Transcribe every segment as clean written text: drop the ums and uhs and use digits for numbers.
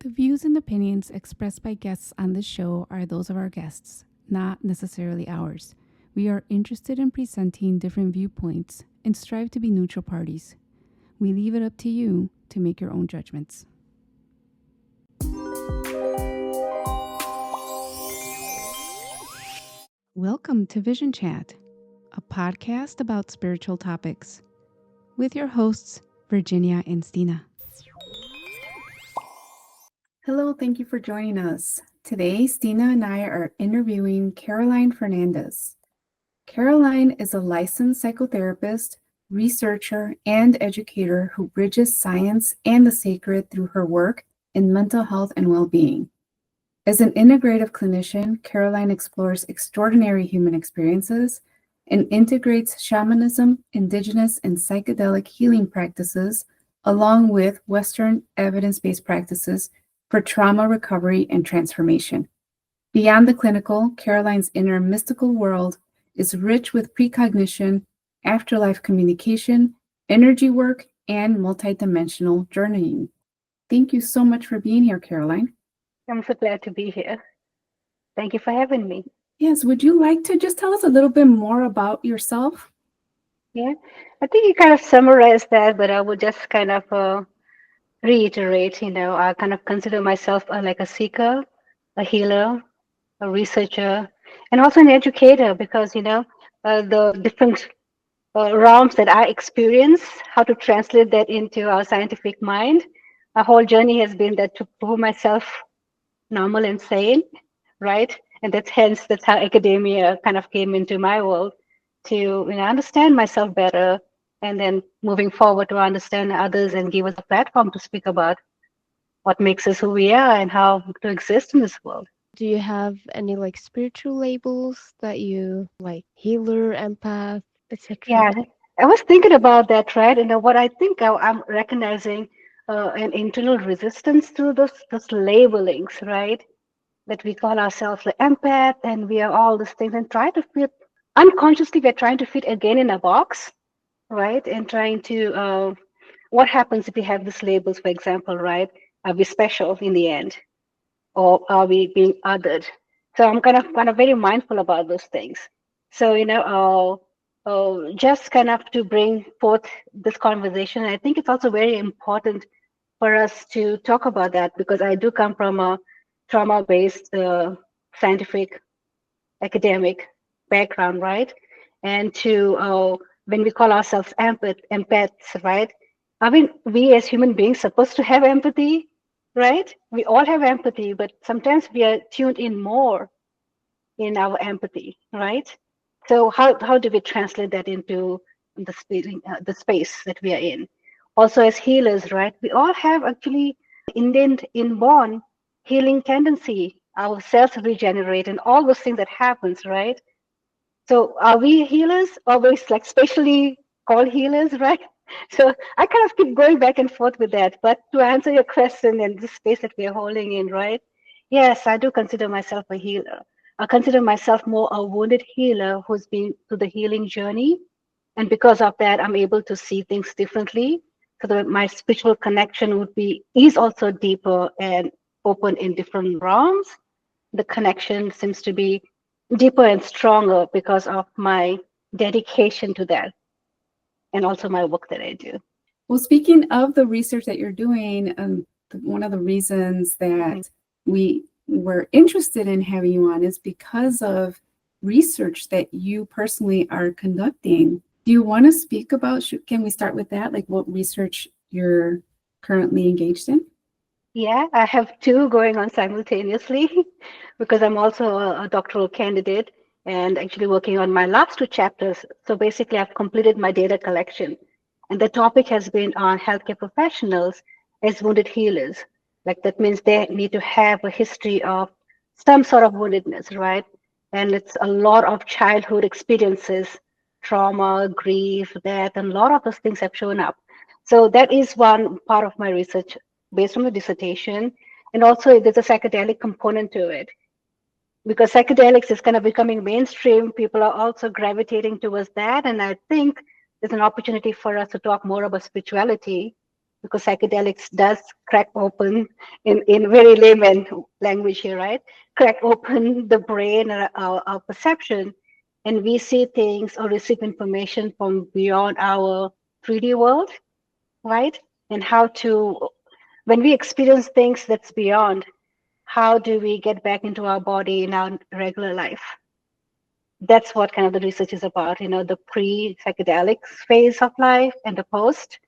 The views and opinions expressed by guests on this show are those of our guests, not necessarily ours. We are interested in presenting different viewpoints and strive to be neutral parties. We leave it up to you to make your own judgments. Welcome to Vision Chat, a podcast about spiritual topics, with your hosts, Virginia and Stina. Hello, thank you for joining us. Today, Stina and I are interviewing Caroline Fernandes. Caroline is a licensed psychotherapist, researcher, and educator who bridges science and the sacred through her work in mental health and well-being. As an integrative clinician, Caroline explores extraordinary human experiences and integrates shamanism, indigenous, and psychedelic healing practices, along with Western evidence-based practices for trauma recovery and transformation. Beyond the clinical, Caroline's inner mystical world is rich with precognition, afterlife communication, energy work, and multidimensional journeying. Thank you so much for being here, Caroline. I'm so glad to be here. Thank you for having me. Yes, would you like to just tell us a little bit more about yourself? Yeah, I think you kind of summarized that, but I would just kind of reiterate, I kind of consider myself like a seeker, a healer, a researcher, and also an educator because, the different realms that I experience, how to translate that into our scientific mind. My whole journey has been that to prove myself normal and sane, right? And that's how academia kind of came into my world to understand myself better, and then moving forward to understand others and give us a platform to speak about what makes us who we are and how to exist in this world. Do you have any like spiritual labels that you like healer, empath, etc.? Yeah, I was thinking about that, right? And what I think I'm recognizing an internal resistance to those labelings, right? That we call ourselves the empath and we are all these things and try to fit unconsciously, we're trying to fit again in a box, right? And trying to what happens if we have these labels, for example, right? Are we special in the end, or are we being othered? So I'm kind of very mindful about those things. So just kind of to bring forth this conversation, I think it's also very important for us to talk about that because I do come from a trauma-based scientific academic background, right? And to when we call ourselves empaths, right? I mean, we as human beings supposed to have empathy, right? We all have empathy, but sometimes we are tuned in more in our empathy, right? So how do we translate that into the space that we are in? Also, as healers, right? We all have actually inborn healing tendency. Our cells regenerate and all those things that happens, right? So are we healers? Always like specially called healers, right? So I kind of keep going back and forth with that. But to answer your question and this space that we are holding in, right? Yes, I do consider myself a healer. I consider myself more a wounded healer who's been through the healing journey. And because of that, I'm able to see things differently. So that my spiritual connection is also deeper and open in different realms. The connection seems to be deeper and stronger because of my dedication to that and also my work that I do. Well, speaking of the research that you're doing, one of the reasons that we were interested in having you on is because of research that you personally are conducting. Do you want to speak about, can we start with that? Like what research you're currently engaged in? Yeah, I have two going on simultaneously because I'm also a doctoral candidate and actually working on my last two chapters. So basically, I've completed my data collection. And the topic has been on healthcare professionals as wounded healers. Like that means they need to have a history of some sort of woundedness, right? And it's a lot of childhood experiences, trauma, grief, death, and a lot of those things have shown up. So that is one part of my research based on the dissertation. And also there's a psychedelic component to it because psychedelics is kind of becoming mainstream. People are also gravitating towards that. And I think there's an opportunity for us to talk more about spirituality because psychedelics does crack open in very layman language here, right? Crack open the brain and our perception, and we see things or receive information from beyond our 3D world, right? And how to, when we experience things that's beyond, how do we get back into our body in our regular life? That's what kind of the research is about, the pre-psychedelics phase of life and the post,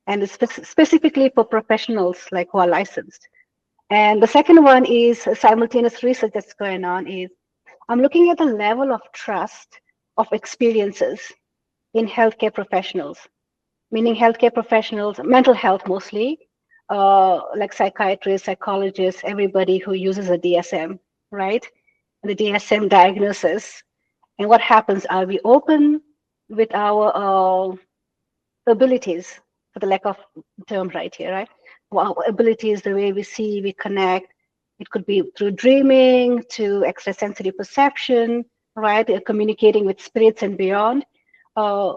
and it's specifically for professionals like who are licensed. And the second one is simultaneous research that's going on is I'm looking at the level of trust of experiences in healthcare professionals, meaning healthcare professionals, mental health mostly, like psychiatrists, psychologists, everybody who uses a DSM, right? The DSM diagnosis. And what happens? Are we open with our abilities, for the lack of term right here, right? Well, our abilities, the way we see, we connect. It could be through dreaming to extrasensory perception, right? Communicating with spirits and beyond. Uh,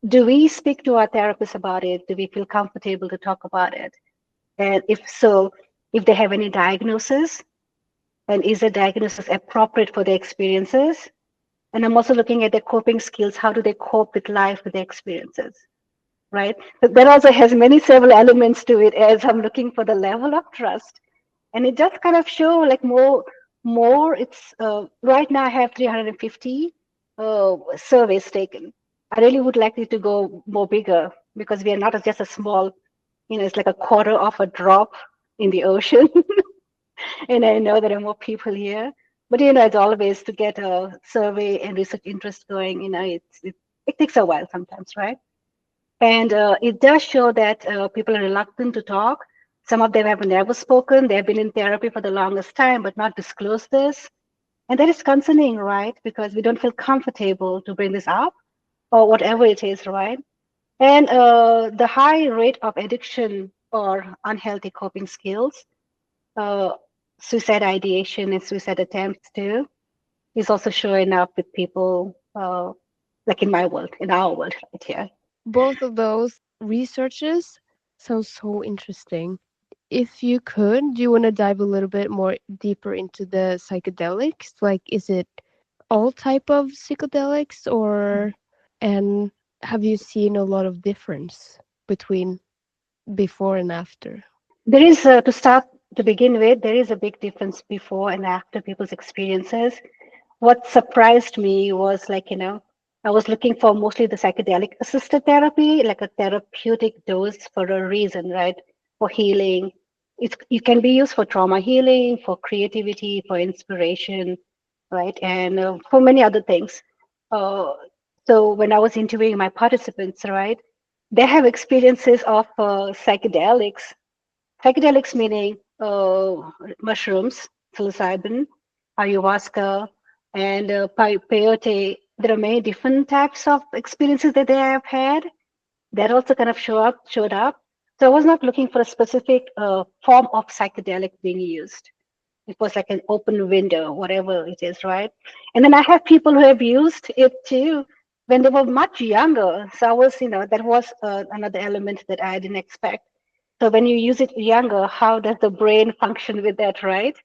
do we speak to our therapist about it? Do we feel comfortable to talk about it? And if so, if they have any diagnosis, and is the diagnosis appropriate for their experiences? And I'm also looking at their coping skills. How do they cope with life, with their experiences? Right? But that also has many several elements to it as I'm looking for the level of trust. And it just kind of show like more it's right now I have 350 surveys taken. I really would like it to go more bigger because we are not just a small, it's like a quarter of a drop in the ocean. And I know there are more people here. But it's always to get a survey and research interest going, it takes a while sometimes, right? And it does show that people are reluctant to talk. Some of them have never spoken. They've been in therapy for the longest time, but not disclosed this. And that is concerning, right? Because we don't feel comfortable to bring this up or whatever it is, right? And the high rate of addiction or unhealthy coping skills, uh, suicide ideation and suicide attempts too, is also showing up with people like in my world, in our world right here. Both of those researches sound so interesting. If you could, do you want to dive a little bit more deeper into the psychedelics? Like, is it all type of psychedelics, or and have you seen a lot of difference between before and after? There is, to begin with, there is a big difference before and after people's experiences. What surprised me was like, I was looking for mostly the psychedelic assisted therapy, like a therapeutic dose for a reason, right? For healing. It can be used for trauma healing, for creativity, for inspiration, right? And for many other things. Uh, so when I was interviewing my participants, right, they have experiences of psychedelics. Psychedelics meaning mushrooms, psilocybin, ayahuasca, and peyote. There are many different types of experiences that they have had that also kind of showed up. So I was not looking for a specific form of psychedelic being used. It was like an open window, whatever it is, right? And then I have people who have used it too when they were much younger. So I was, that was another element that I didn't expect. So when you use it younger, how does the brain function with that, right?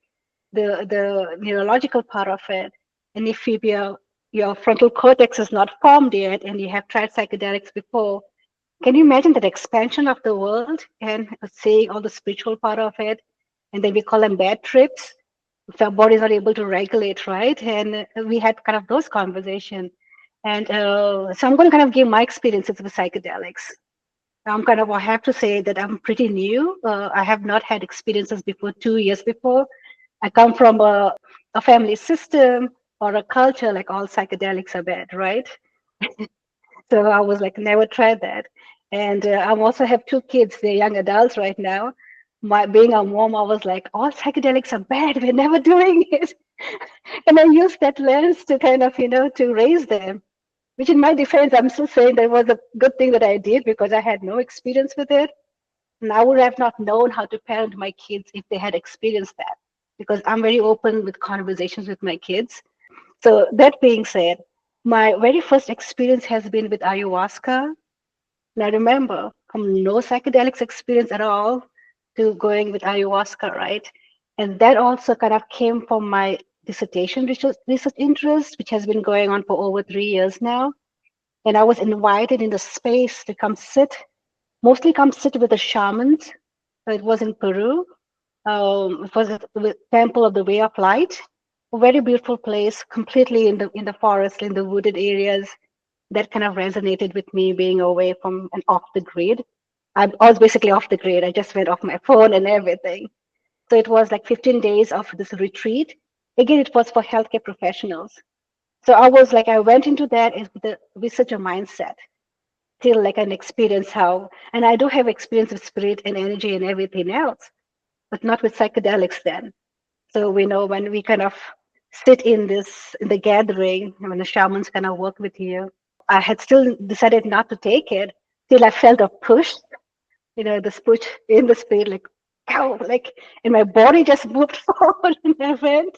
The neurological part of it. And if your frontal cortex is not formed yet and you have tried psychedelics before, can you imagine that expansion of the world and seeing all the spiritual part of it? And then we call them bad trips if our bodies are able to regulate, right? And we had kind of those conversations. And so I'm going to kind of give my experiences with psychedelics. I have to say that I'm pretty new. I have not had experiences before 2 years before. I come from a family system or a culture like all psychedelics are bad, right? So I was like, never tried that. And I also have two kids. They're young adults right now. My being a mom, I was like, all psychedelics are bad. We're never doing it. And I used that lens to kind of, to raise them. Which in my defense, I'm still saying that was a good thing that I did because I had no experience with it. And I would have not known how to parent my kids if they had experienced that. Because I'm very open with conversations with my kids. So that being said, my very first experience has been with ayahuasca. And I remember from no psychedelics experience at all to going with ayahuasca, right? And that also kind of came from my dissertation research interest, which has been going on for over 3 years now. And I was invited in the space to come sit, mostly come sit with the shamans. So it was in Peru. It was at the Temple of the Way of Light, a very beautiful place, completely in the forest, in the wooded areas. That kind of resonated with me, being away from and off the grid. I was basically off the grid. I just went off my phone and everything. So it was like 15 days of this retreat. Again, it was for healthcare professionals. So I was like, I went into that with such a mindset, till like an experience how, and I do have experience with spirit and energy and everything else, but not with psychedelics then. So we know when we kind of sit in the gathering, when the shamans kind of work with you, I had still decided not to take it till I felt a push, this push in the spirit, like, ow, like, and my body just moved forward and I went.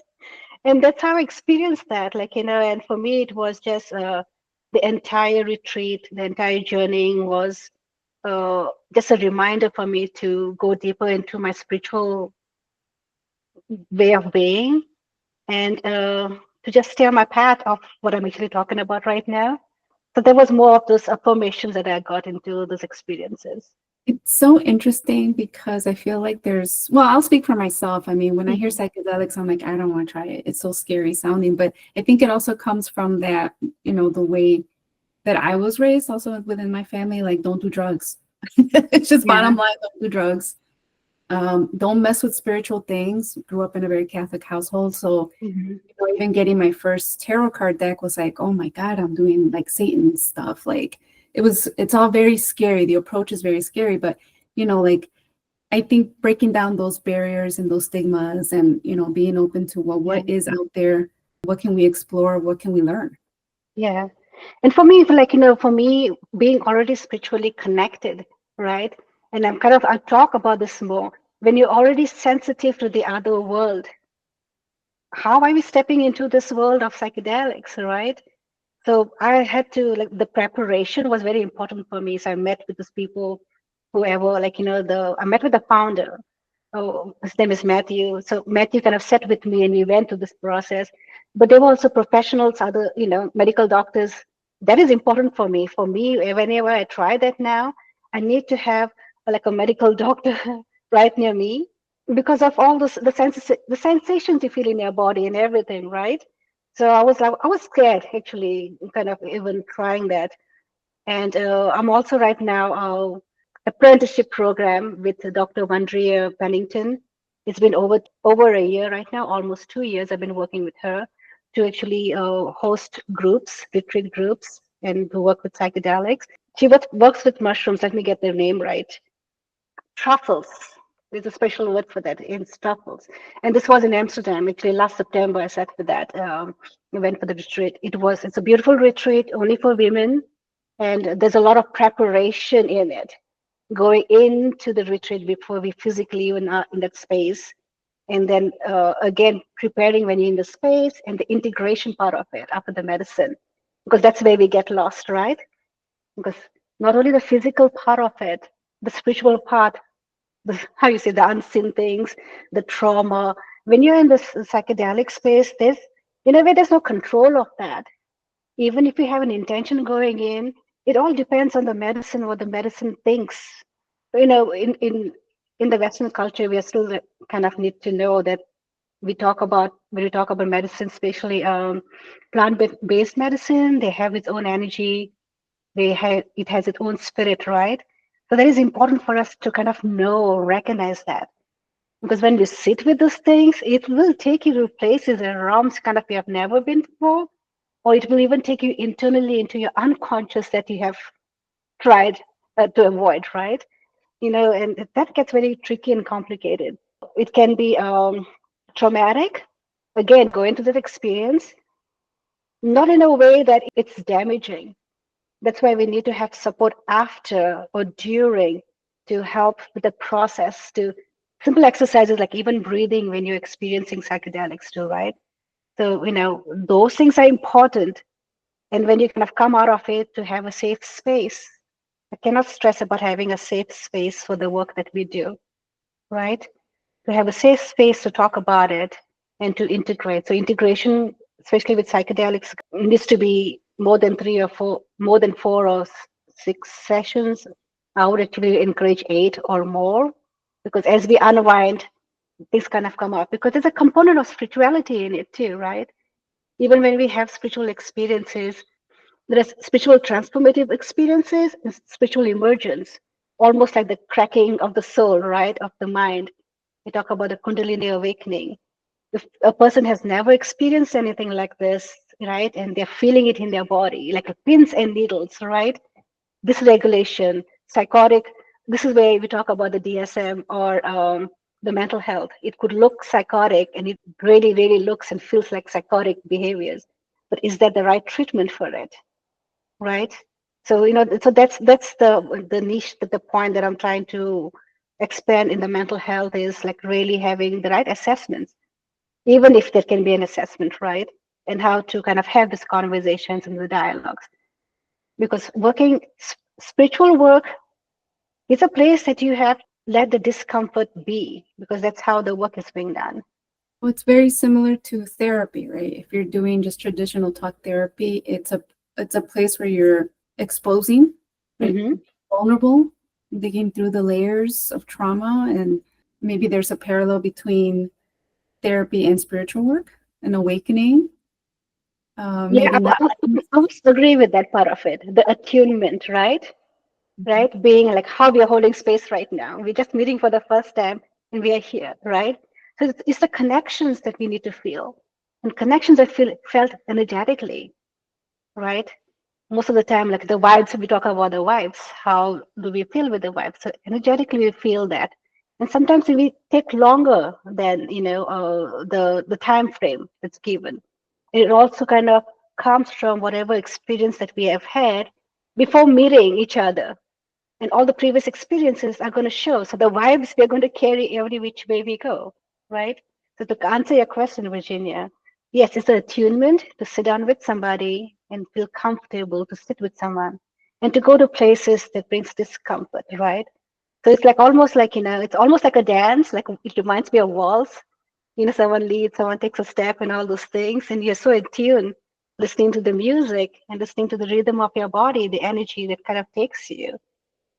And that's how I experienced that. Like, and for me, it was just the entire retreat, the entire journey was just a reminder for me to go deeper into my spiritual way of being and to just stay on my path of what I'm actually talking about right now. So there was more of those affirmations that I got into those experiences. It's so interesting because I feel like well, I'll speak for myself. I mean, when I hear Mhm. psychedelics, I'm like, I don't want to try it. It's so scary sounding. But I think it also comes from that, the way that I was raised also within my family, like, don't do drugs. It's just Yeah. bottom line, don't do drugs. Don't mess with spiritual things. Grew up in a very Catholic household. So Mhm. even getting my first tarot card deck was like, oh my God, I'm doing like Satan stuff. Like it's all very scary. The approach is very scary, but like I think breaking down those barriers and those stigmas and, being open to, well, Yeah. what is out there? What can we explore? What can we learn? Yeah. And for me, for me, being already spiritually connected, right? And I'll talk about this more. When you're already sensitive to the other world, how are we stepping into this world of psychedelics, right? So I had to, like, the preparation was very important for me. So I met with these people, whoever, I met with the founder. Oh, his name is Matthew. So Matthew kind of sat with me and we went through this process. But there were also professionals, other, medical doctors. That is important for me. For me, whenever I try that now, I need to have like a medical doctor right near me because of all this, the sensations you feel in your body and everything, right? So I was scared actually, kind of even trying that. And I'm also right now apprenticeship program with Dr. Vandria Pennington. It's been over a year right now, almost 2 years. I've been working with her to actually host groups, retreat groups, and to work with psychedelics. She works with mushrooms. Let me get their name right. Truffles. There's a special word for that. It's truffles. And this was in Amsterdam. Actually, last September, I sat for that. I went for the retreat. It's a beautiful retreat only for women. And there's a lot of preparation in it, going into the retreat before we physically even are in that space. And then again, preparing when you're in the space and the integration part of it after the medicine, because that's where we get lost, right? Because not only the physical part of it, the spiritual part, how you say, the unseen things, the trauma. When you're in this psychedelic space, in a way, there's no control of that. Even if you have an intention going in, it all depends on the medicine, what the medicine thinks. In the Western culture, we are still kind of need to know that when we talk about medicine, especially plant-based medicine, they have its own energy. It has its own spirit, right? So that is important for us to kind of know, recognize that. Because when we sit with those things, it will take you to places and realms kind of you have never been before, or it will even take you internally into your unconscious that you have tried to avoid, right? And that gets very tricky and complicated. It can be traumatic. Again, go into that experience, not in a way that it's damaging. That's why we need to have support after or during to help with the process, to simple exercises like even breathing when you're experiencing psychedelics too, right? So, those things are important. And when you kind of come out of it, to have a safe space I cannot stress about having a safe space for the work that we do, right? To have a safe space to talk about it and to integrate. So integration, especially with psychedelics, needs to be more than four or six sessions. I would actually encourage 8 or more, because as we unwind, things kind of come up, because there's a component of spirituality in it too, right? Even when we have spiritual experiences, there is spiritual transformative experiences and spiritual emergence, almost like the cracking of the soul, right, of the mind. We talk about the Kundalini awakening. If a person has never experienced anything like this, right, and they're feeling it in their body, like pins and needles, right? Dysregulation, psychotic. This is where we talk about the DSM or the mental health. It could look psychotic, and it really, really looks and feels like psychotic behaviors. But is that the right treatment for it? Right? So so that's the niche, the point that I'm trying to expand in the mental health is like really having the right assessments, even if there can be an assessment, right? And how to kind of have these conversations and the dialogues. Because spiritual work is a place that you have let the discomfort be, because that's how the work is being done. Well, it's very similar to therapy, right? If you're doing just traditional talk therapy, it's a place where you're exposing, right? Mm-hmm. Vulnerable, digging through the layers of trauma, and maybe there's a parallel between therapy and spiritual work and awakening. Yeah, Maybe not. I would agree with that part of it, the attunement, right? Right? Being like how we are holding space right now. We're just meeting for the first time and we are here, right? So it's the connections that we need to feel. And connections are felt energetically, right? Most of the time, like the vibes, we talk about the vibes. How do we feel with the vibes? So energetically, we feel that. And sometimes we take longer than, the time frame that's given. It also kind of comes from whatever experience that we have had before meeting each other, and all the previous experiences are going to show. So the vibes we're going to carry every which way we go, right? So to answer your question, Virginia, yes, it's an attunement to sit down with somebody and feel comfortable to sit with someone and to go to places that brings discomfort, right? So it's like almost like, it's almost like a dance, like it reminds me of waltz. Someone leads, someone takes a step and all those things, and you're so in tune, listening to the music and listening to the rhythm of your body, the energy that kind of takes you.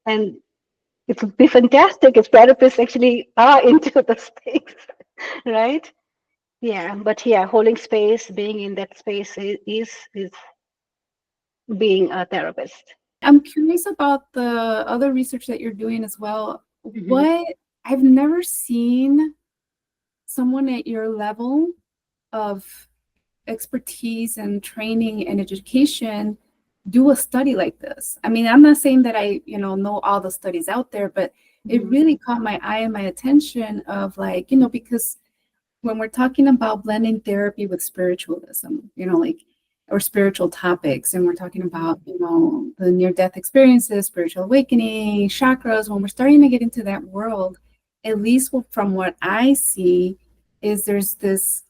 And it would be fantastic if therapists actually are into those things, right? Yeah, but yeah, holding space, being in that space is being a therapist. I'm curious about the other research that you're doing as well. Mhm. I've never seen someone at your level of expertise and training and education do a study like this. I mean, I'm not saying that I, know all the studies out there, but it Mhm. really caught my eye and my attention of like, because when we're talking about blending therapy with spiritualism, like, or spiritual topics, and we're talking about, the near-death experiences, spiritual awakening, chakras, when we're starting to get into that world, at least from what I see, is there's this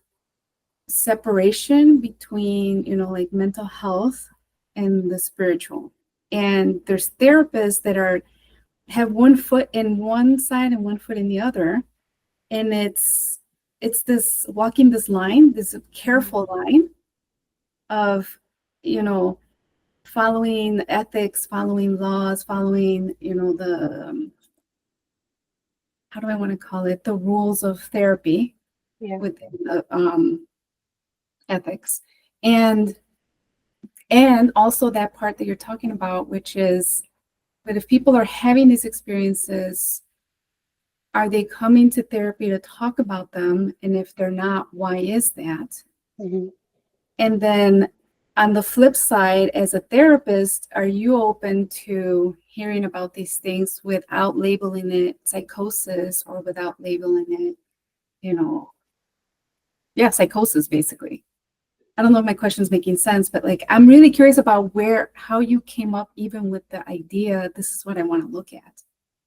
separation between, like mental health and the spiritual. And there's therapists that have one foot in one side and one foot in the other. And it's this walking this line, this careful line of, following ethics, following laws, following, the how do I want to call it, the rules of therapy Yeah. within the ethics. And also that part that you're talking about, which is, but if people are having these experiences, are they coming to therapy to talk about them? And if they're not, why is that? Mhm. And then on the flip side, as a therapist, are you open to hearing about these things without labeling it psychosis or without labeling it, psychosis, basically? I don't know if my question is making sense, but like, I'm really curious about how you came up even with the idea, this is what I want to look at.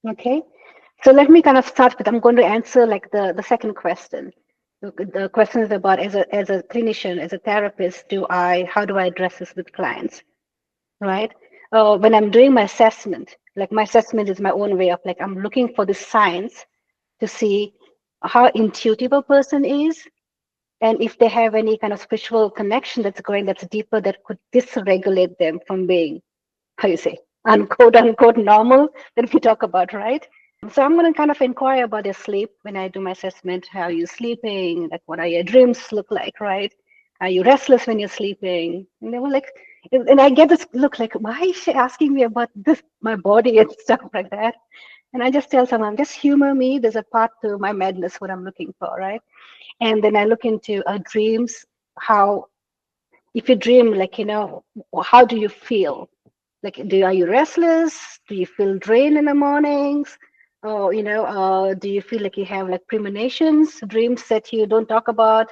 Okay. So let me kind of start with, I'm going to answer like the second question. The question is about, as a clinician, as a therapist, how do I address this with clients, right? When I'm doing my assessment, Like my assessment is my own way of like, I'm looking for the signs to see how intuitive a person is, and if they have any kind of spiritual connection that's deeper, that could dysregulate them from being, how you say, unquote normal that we talk about, right? So I'm going to kind of inquire about their sleep when I do my assessment. How are you sleeping? Like, what are your dreams look like, right? Are you restless when you're sleeping? And they were like, and I get this look like, why is she asking me about this, my body and stuff like that? And I just tell someone, just humor me. There's a part to my madness, what I'm looking for, right? And then I look into dreams, how, if you dream, like, how do you feel? Like, are you restless? Do you feel drained in the mornings? Or, do you feel like you have like premonitions, dreams that you don't talk about,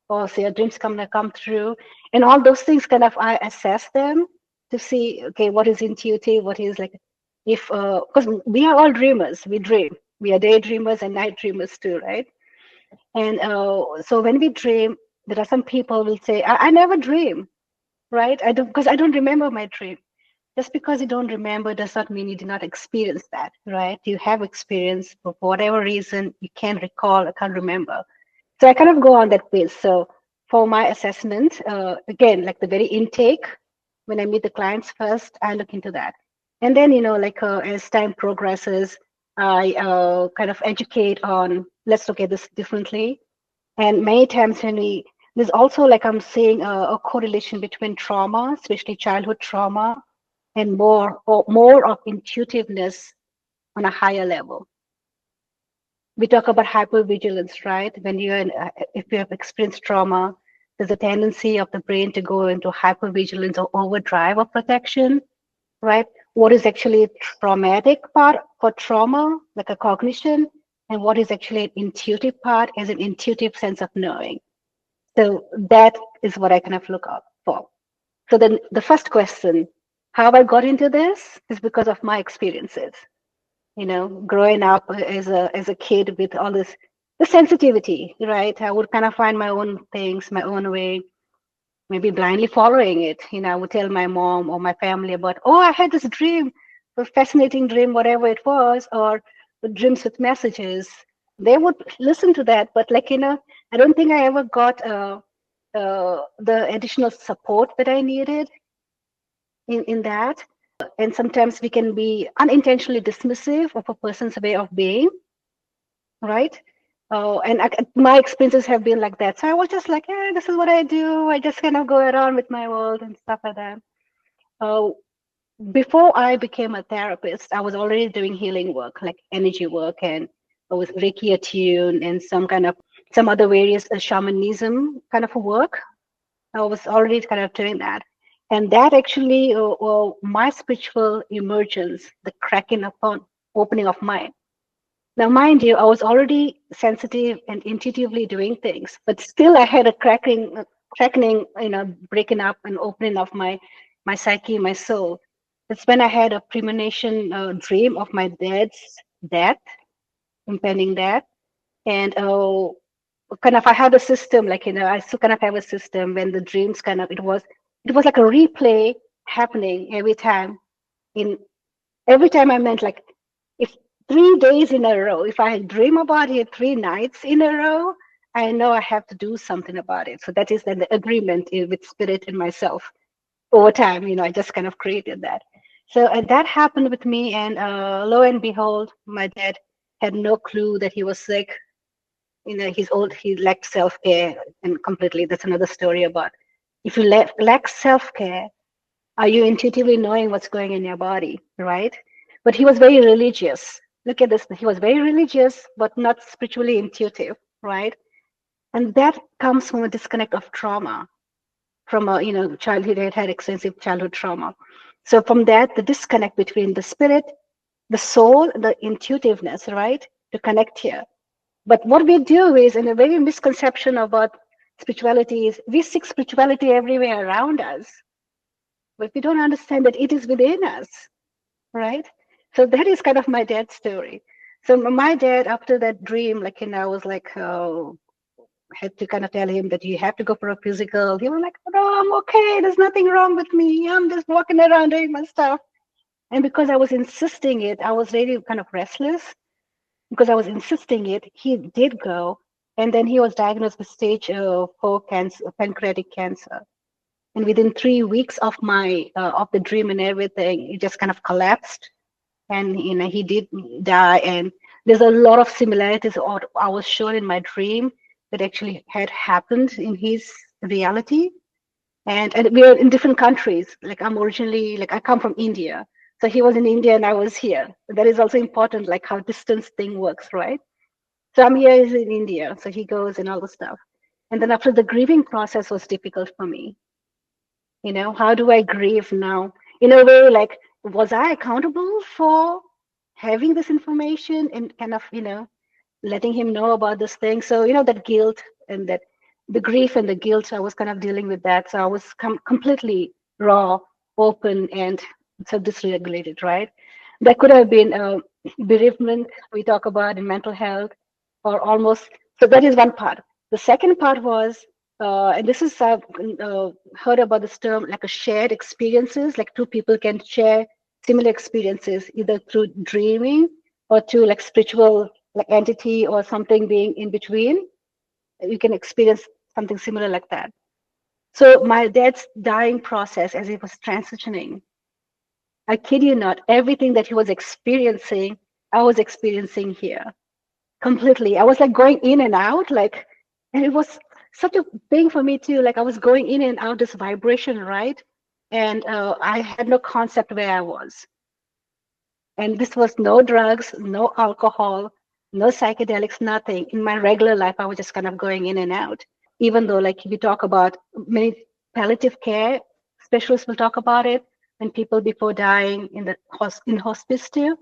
or say your dreams come through? And all those things kind of, I assess them to see, okay, what is intuitive, what is like, if, because we are all dreamers, we dream. We are daydreamers and night dreamers too, right? And so when we dream, there are some people will say, I never dream, right? I don't, because I don't remember my dream. Just because you don't remember does not mean you did not experience that, right? You have experience, but for whatever reason, you can't recall, I can't remember. So I kind of go on that base. So for my assessment, again, like the very intake, when I meet the clients first, I look into that. And then, like as time progresses, I kind of educate on, let's look at this differently. And many times there's also like I'm seeing a correlation between trauma, especially childhood trauma, and more of intuitiveness on a higher level. We talk about hypervigilance, right? When if you have experienced trauma, there's a tendency of the brain to go into hypervigilance or overdrive of protection, right? What is actually a traumatic part for trauma, like a cognition, and what is actually an intuitive part as an intuitive sense of knowing. So that is what I kind of look out for. So then the first question, how I got into this is because of my experiences. Growing up as a kid with all the sensitivity, right? I would kind of find my own things, my own way, maybe blindly following it. I would tell my mom or my family about, oh, I had this dream, a fascinating dream, whatever it was, or dreams with messages. They would listen to that, but like, I don't think I ever got the additional support that I needed in that. And sometimes we can be unintentionally dismissive of a person's way of being, right? And my experiences have been like that. So I was just like, yeah, this is what I do. I just kind of go around with my world and stuff like that. Before I became a therapist, I was already doing healing work, like energy work, and I was Reiki attuned and some other various shamanism kind of work. I was already kind of doing that. And that actually, my spiritual emergence, the cracking upon opening of mind. Now, mind you, I was already sensitive and intuitively doing things, but still I had a cracking, breaking up and opening of my psyche, my soul. That's when I had a premonition dream of my dad's death, impending death. And kind of I had a system, like, I still kind of have a system when the dreams it was like a replay happening every time. Every time I meant, like, if 3 days in a row, if I dream about it 3 nights in a row, I know I have to do something about it. So that is then the agreement with spirit and myself. Over time, I just kind of created that. So that happened with me, and lo and behold, my dad had no clue that he was sick. He's old, he lacked self-care, and completely, that's another story about, if you lack self-care, are you intuitively knowing what's going in your body, right? But he was very religious. Look at this, he was very religious, but not spiritually intuitive, right? And that comes from a disconnect of trauma, from a, childhood, had extensive childhood trauma. So from that, the disconnect between the spirit, the soul, the intuitiveness, right? To connect here. But what we do is, in a very misconception about spirituality, is we seek spirituality everywhere around us, but we don't understand that it is within us, right? So that is kind of my dad's story. So my dad, after that dream, like, I was like, oh, had to kind of tell him that you have to go for a physical. He was like, no, I'm okay. There's nothing wrong with me. I'm just walking around doing my stuff. And because I was insisting it, I was really kind of restless because I was insisting it. He did go, and then he was diagnosed with stage 4 cancer, pancreatic cancer. And within 3 weeks of my of the dream and everything, it just kind of collapsed, and he did die. And there's a lot of similarities what I was shown in my dream that actually had happened in his reality. And we are in different countries. Like I'm originally, like I come from India, so he was in India and I was here. That is also important, like how distance thing works, right? So I'm here, he's in India, so he goes and all the stuff. And then after the grieving process was difficult for me. How do I grieve now? In a way, like, was I accountable for having this information and kind of, letting him know about this thing? So, that guilt and that the grief and the guilt, I was kind of dealing with that. So I was completely raw, open, and so dysregulated, right? That could have been bereavement, we talk about in mental health, or almost. So that is one part. The second part was, and this is I've heard about this term, like a shared experiences, like two people can share similar experiences either through dreaming or to like spiritual like entity or something being in between. You can experience something similar like that. So my dad's dying process as he was transitioning, I kid you not, everything that he was experiencing, I was experiencing here completely. I was like going in and out, like, and it was such a thing for me too. Like I was going in and out this vibration, right? And I had no concept where I was. And this was no drugs, no alcohol, no psychedelics, nothing. In my regular life, I was just kind of going in and out. Even though, like, we talk about many palliative care specialists will talk about it, when people before dying in the in hospice too,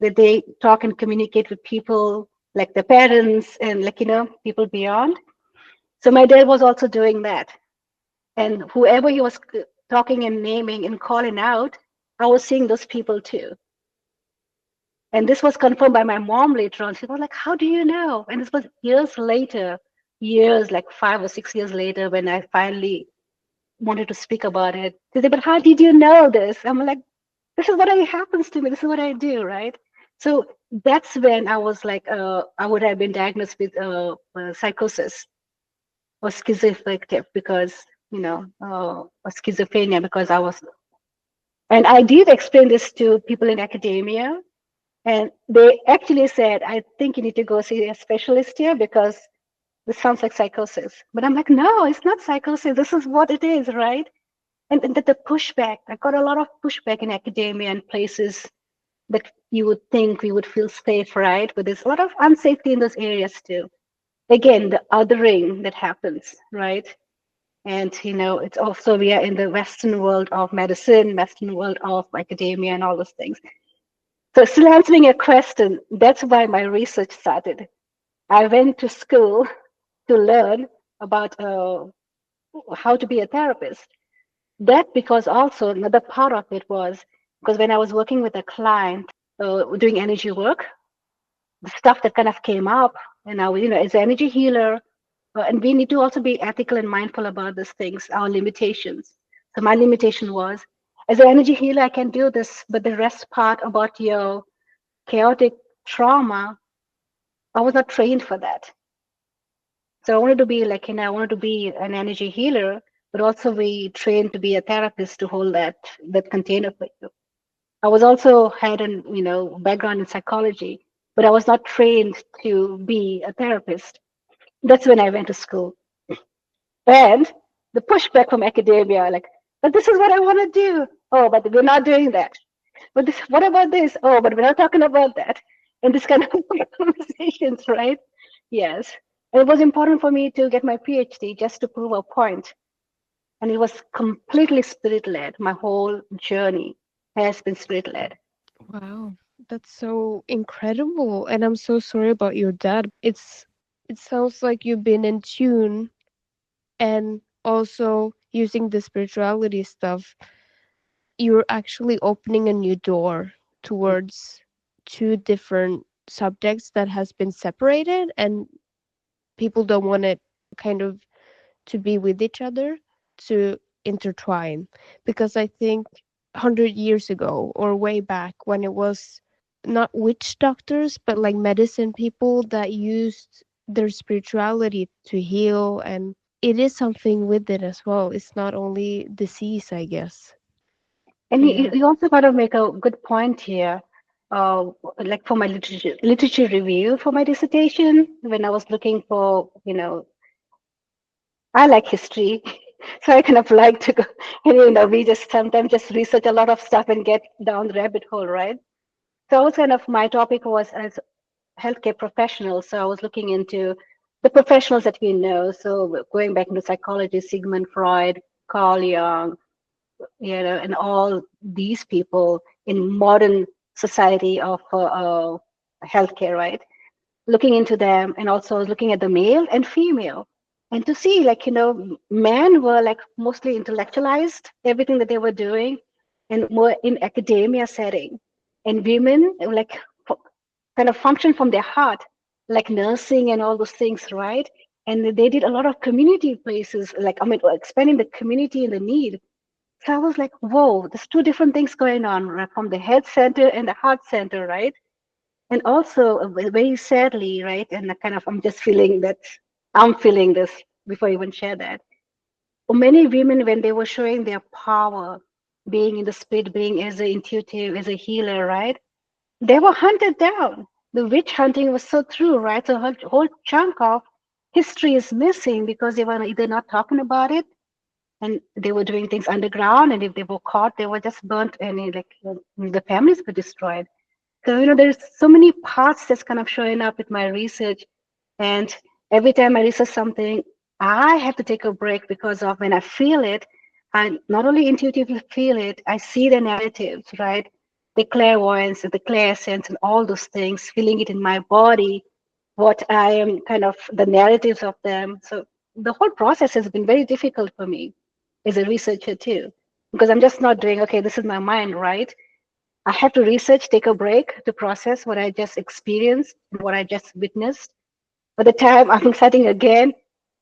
that they talk and communicate with people like their parents and like people beyond. So my dad was also doing that, and whoever he was talking and naming and calling out, I was seeing those people too. And this was confirmed by my mom later on. She was like, "How do you know?" And this was years later, years like 5 or 6 years later, when I finally wanted to speak about it. She said, "But how did you know this?" I'm like, "This is what happens to me. This is what I do, right?" So that's when I was like, I would have been diagnosed with psychosis or schizoaffective because, or schizophrenia because I was, and I did explain this to people in academia. And they actually said, I think you need to go see a specialist here because this sounds like psychosis. But I'm like, no, it's not psychosis. This is what it is, right? And the pushback, I got a lot of pushback in academia and places that you would think we would feel safe, right? But there's a lot of unsafety in those areas too. Again, the othering that happens, right? And, it's also, we are in the Western world of medicine, Western world of academia and all those things. So still answering your question, that's why my research started. I went to school to learn about how to be a therapist. That because also another part of it was because when I was working with a client doing energy work, the stuff that kind of came up, and now, as an energy healer, and we need to also be ethical and mindful about these things, our limitations. So my limitation was, as an energy healer, I can do this, but the rest part about your chaotic trauma, I was not trained for that. So I wanted to be like, I wanted to be an energy healer, but also we trained to be a therapist to hold that container for you. I was also had an background in psychology, but I was not trained to be a therapist. That's when I went to school. And the pushback from academia, like, but this is what I want to do. Oh, but we're not doing that. But this, what about this? Oh, but we're not talking about that. And this kind of conversations, right? Yes. And it was important for me to get my PhD just to prove a point. And it was completely spirit led. My whole journey has been spirit led. Wow, that's so incredible. And I'm so sorry about your dad. It sounds like you've been in tune and also using the spirituality stuff, you're actually opening a new door towards two different subjects that has been separated and people don't want it kind of to be with each other, to intertwine, because I think 100 years ago or way back when it was not witch doctors, but like medicine people that used their spirituality to heal. And it is something with it as well. It's not only disease, I guess. And Yeah. you also got to make a good point here. Like for my literature review for my dissertation, when I was looking for, I like history, so I kind of like to go, and we just sometimes just research a lot of stuff and get down the rabbit hole, right? So I was kind of, my topic was as healthcare professionals, so I was looking into the professionals that we know. So going back into psychology, Sigmund Freud, Carl Jung, and all these people in modern society of healthcare, right? Looking into them, and also looking at the male and female, and to see, like, men were like mostly intellectualized, everything that they were doing, and more in academia setting, and women like kind of function from their heart, like nursing and all those things, right? And they did a lot of community places, like, I mean, expanding the community and the need. So I was like, whoa, there's two different things going on, right? From the head center and the heart center, right? And also, very sadly, right? And I kind of, I'm just feeling that I'm feeling this before I even share that. Many women, when they were showing their power, being in the spirit, being as an intuitive, as a healer, right? They were hunted down. The witch hunting was so true, right? So a whole chunk of history is missing because they were either not talking about it, and they were doing things underground, and if they were caught, they were just burnt, and the families were destroyed. So there's so many parts that's kind of showing up with my research, and every time I research something, I have to take a break, because of when I feel it, I not only intuitively feel it, I see the narratives, right? The clairvoyance, the clairsense, and all those things, feeling it in my body, what I am kind of the narratives of them. So the whole process has been very difficult for me as a researcher too, because I'm just not doing, okay, this is my mind, right? I have to research, take a break to process what I just experienced and what I just witnessed. By the time I'm starting again,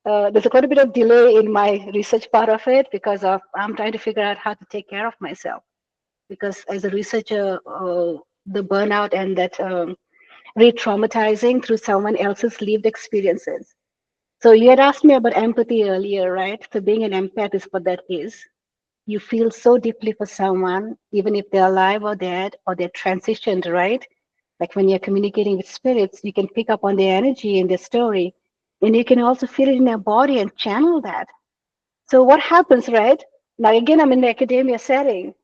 there's quite a bit of delay in my research part of it, because of I'm trying to figure out how to take care of myself. Because as a researcher, the burnout and that re-traumatizing through someone else's lived experiences. So you had asked me about empathy earlier, right? So being an empath is what that is. You feel so deeply for someone, even if they're alive or dead or they're transitioned, right? Like when you're communicating with spirits, you can pick up on their energy and their story, and you can also feel it in their body and channel that. So what happens, right? Now again, I'm in the academia setting.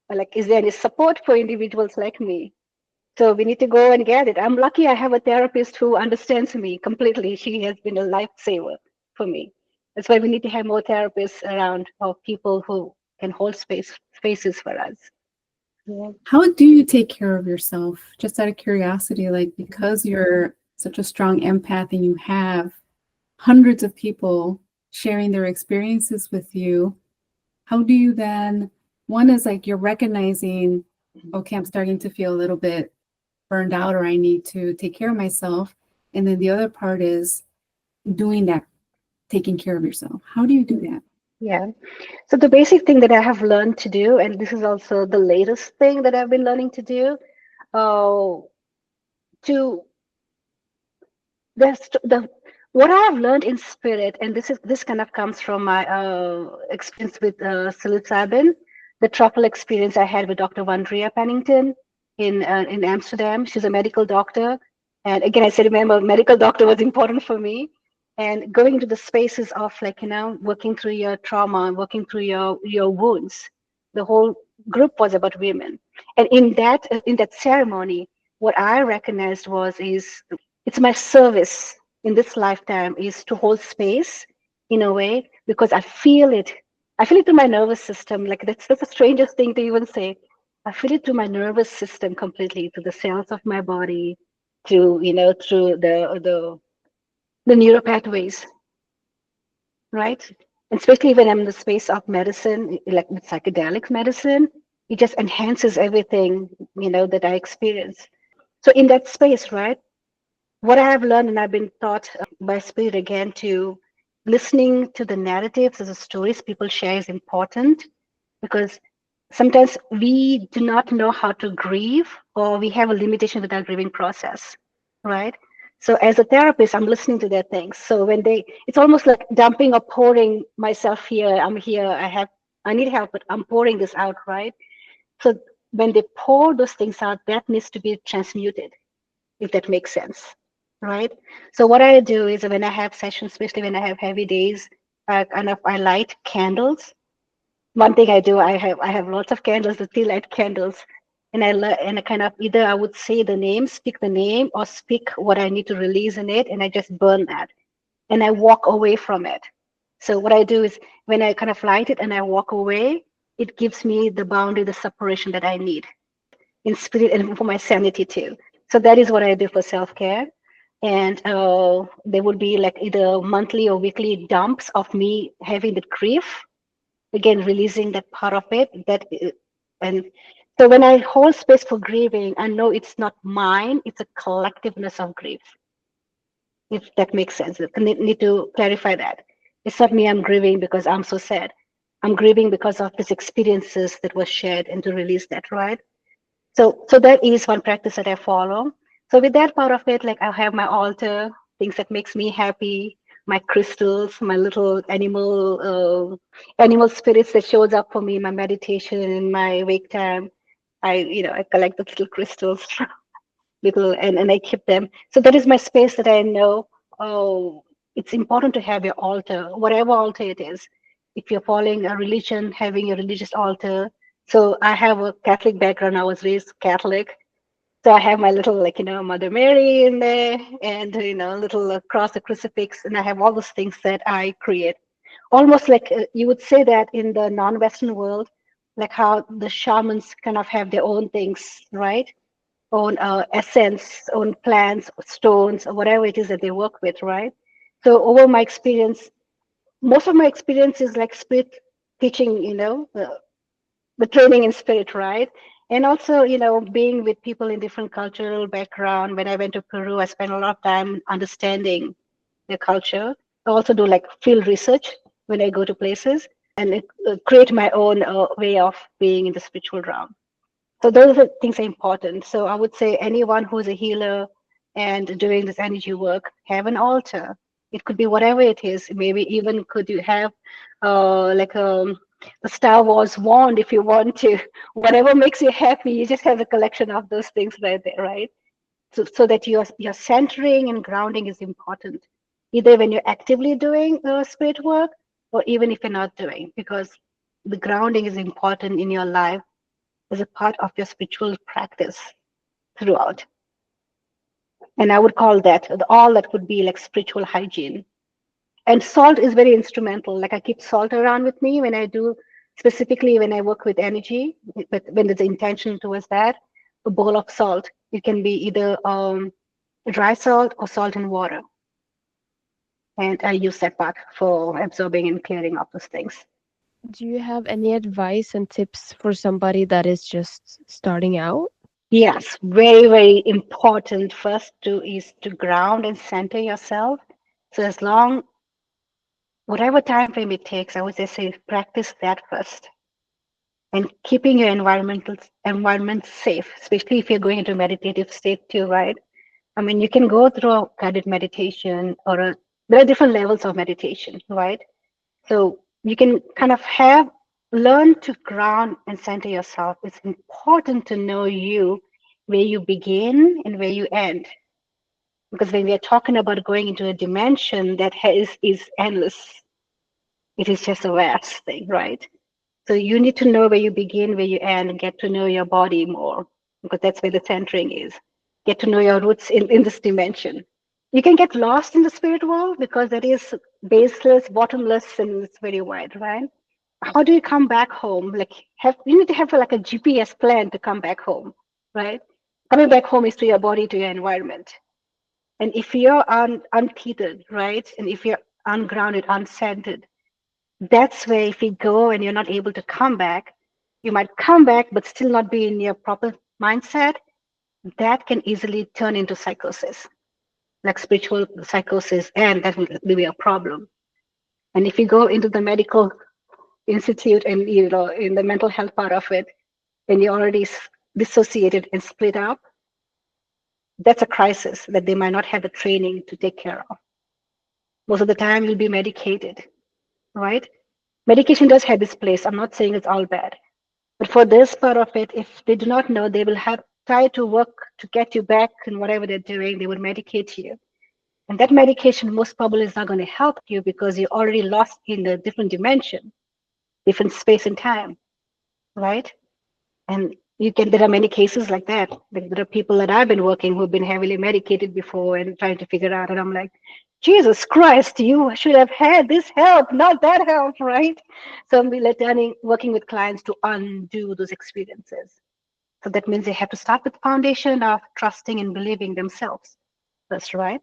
Like, is there any support for individuals like me? So we need to go and get it. I'm lucky I have a therapist who understands me completely. She has been a lifesaver for me. That's why we need to have more therapists around, or people who can hold spaces for us. Yeah. How do you take care of yourself? Just out of curiosity, like because you're such a strong empath and you have hundreds of people sharing their experiences with you, how do you then, one is like you're recognizing, okay, I'm starting to feel a little bit burned out or I need to take care of myself. And then the other part is doing that, taking care of yourself. How do you do that? Yeah. So the basic thing that I have learned to do, and this is also the latest thing that I've been learning to do, uh, to the what I have learned in spirit, and this kind of comes from my experience with psilocybin, the truffle experience I had with Dr. Wandrea Pennington in Amsterdam. She's a medical doctor, and again, I said, remember, medical doctor was important for me. And going into the spaces of, like, working through your trauma, working through your wounds. The whole group was about women, and in that ceremony, what I recognized is it's my service in this lifetime is to hold space in a way, because I feel it. I feel it through my nervous system. Like, that's the strangest thing to even say. I feel it through my nervous system completely, to the cells of my body, to through the neural pathways, right? And especially when I'm in the space of medicine, like with psychedelic medicine, it just enhances everything that I experience. So in that space, right? What I have learned, and I've been taught by spirit again, to listening to the narratives, the stories people share is important, because sometimes we do not know how to grieve, or we have a limitation with our grieving process, right? So as a therapist, I'm listening to their things. So when it's almost like dumping or pouring myself here. I'm here. I need help, but I'm pouring this out, right? So when they pour those things out, that needs to be transmuted, if that makes sense, right? So what I do is when I have sessions, especially when I have heavy days, I light candles. One thing I do, I have lots of candles, the tea light candles, and I kind of either I would say the name, speak the name, or speak what I need to release in it, and I just burn that, and I walk away from it. So what I do is when I kind of light it and I walk away, it gives me the boundary, the separation that I need in spirit and for my sanity too. So that is what I do for self care. And there would be like either monthly or weekly dumps of me having the grief, again releasing that part of it. And so when I hold space for grieving, I know it's not mine; it's a collectiveness of grief. If that makes sense, I need to clarify that it's not me. I'm grieving because I'm so sad. I'm grieving because of these experiences that were shared, and to release that, right? So that is one practice that I follow. So with that part of it, like I have my altar, things that makes me happy, my crystals, my little animal spirits that shows up for me, my meditation in my wake time. I collect the little crystals, little, and I keep them. So that is my space that I know. Oh, it's important to have your altar, whatever altar it is. If you're following a religion, having a religious altar. So I have a Catholic background. I was raised Catholic. So I have my little, like, Mother Mary in there, and, little cross, a crucifix, and I have all those things that I create. Almost like you would say that in the non-Western world, like how the shamans kind of have their own things, right? Own essence, own plants, stones, or whatever it is that they work with, right? So over my experience, most of my experience is like spirit teaching, the training in spirit, right? And also, being with people in different cultural background. When I went to Peru, I spent a lot of time understanding their culture. I also do like field research when I go to places, and create my own way of being in the spiritual realm. So those are things are important. So I would say anyone who's a healer and doing this energy work, have an altar. It could be whatever it is. Maybe even could you have like a Star Wars wand if you want to. Whatever makes you happy, you just have a collection of those things right there, right? So that your centering and grounding is important. Either when you're actively doing spirit work, or even if you're not doing, because the grounding is important in your life as a part of your spiritual practice throughout. And I would call that all that would be like spiritual hygiene. And salt is very instrumental. Like I keep salt around with me when I do, specifically when I work with energy, but when there's intention towards that, a bowl of salt. It can be either dry salt or salt and water. And I use that part for absorbing and clearing up those things. Do you have any advice and tips for somebody that is just starting out? Yes, very, very important. First is to ground and center yourself. So as long, whatever time frame it takes, I would just say practice that first. And keeping your environment safe, especially if you're going into meditative state too, right? I mean, you can go through a guided meditation there are different levels of meditation, right? So you can kind of learn to ground and center yourself. It's important to know where you begin and where you end. Because when we are talking about going into a dimension that is endless, it is just a vast thing, right? So you need to know where you begin, where you end, and get to know your body more, because that's where the centering is. Get to know your roots in this dimension. You can get lost in the spirit world because that is baseless, bottomless, and it's very wide, right? How do you come back home? Like you need to have like a GPS plan to come back home, right? Coming back home is to your body, to your environment. And if you're untethered, right? And if you're ungrounded, uncentered, that's where if you go and you're not able to come back, you might come back but still not be in your proper mindset. That can easily turn into psychosis, like spiritual psychosis, and that will be a problem. And if you go into the medical institute and in the mental health part of it, and you're already dissociated and split up, that's a crisis that they might not have the training to take care of. Most of the time, you'll be medicated, right? Medication does have its place. I'm not saying it's all bad. But for this part of it, if they do not know, they will have try to work to get you back in whatever they're doing. They will medicate you. And that medication most probably is not going to help you because you're already lost in a different dimension, different space and time, right? And there are many cases like that. Like there are people that I've been working who've been heavily medicated before and trying to figure out. And I'm like, Jesus Christ, you should have had this help, not that help, right? So I'm learning, working with clients to undo those experiences. So that means they have to start with the foundation of trusting and believing themselves. That's right.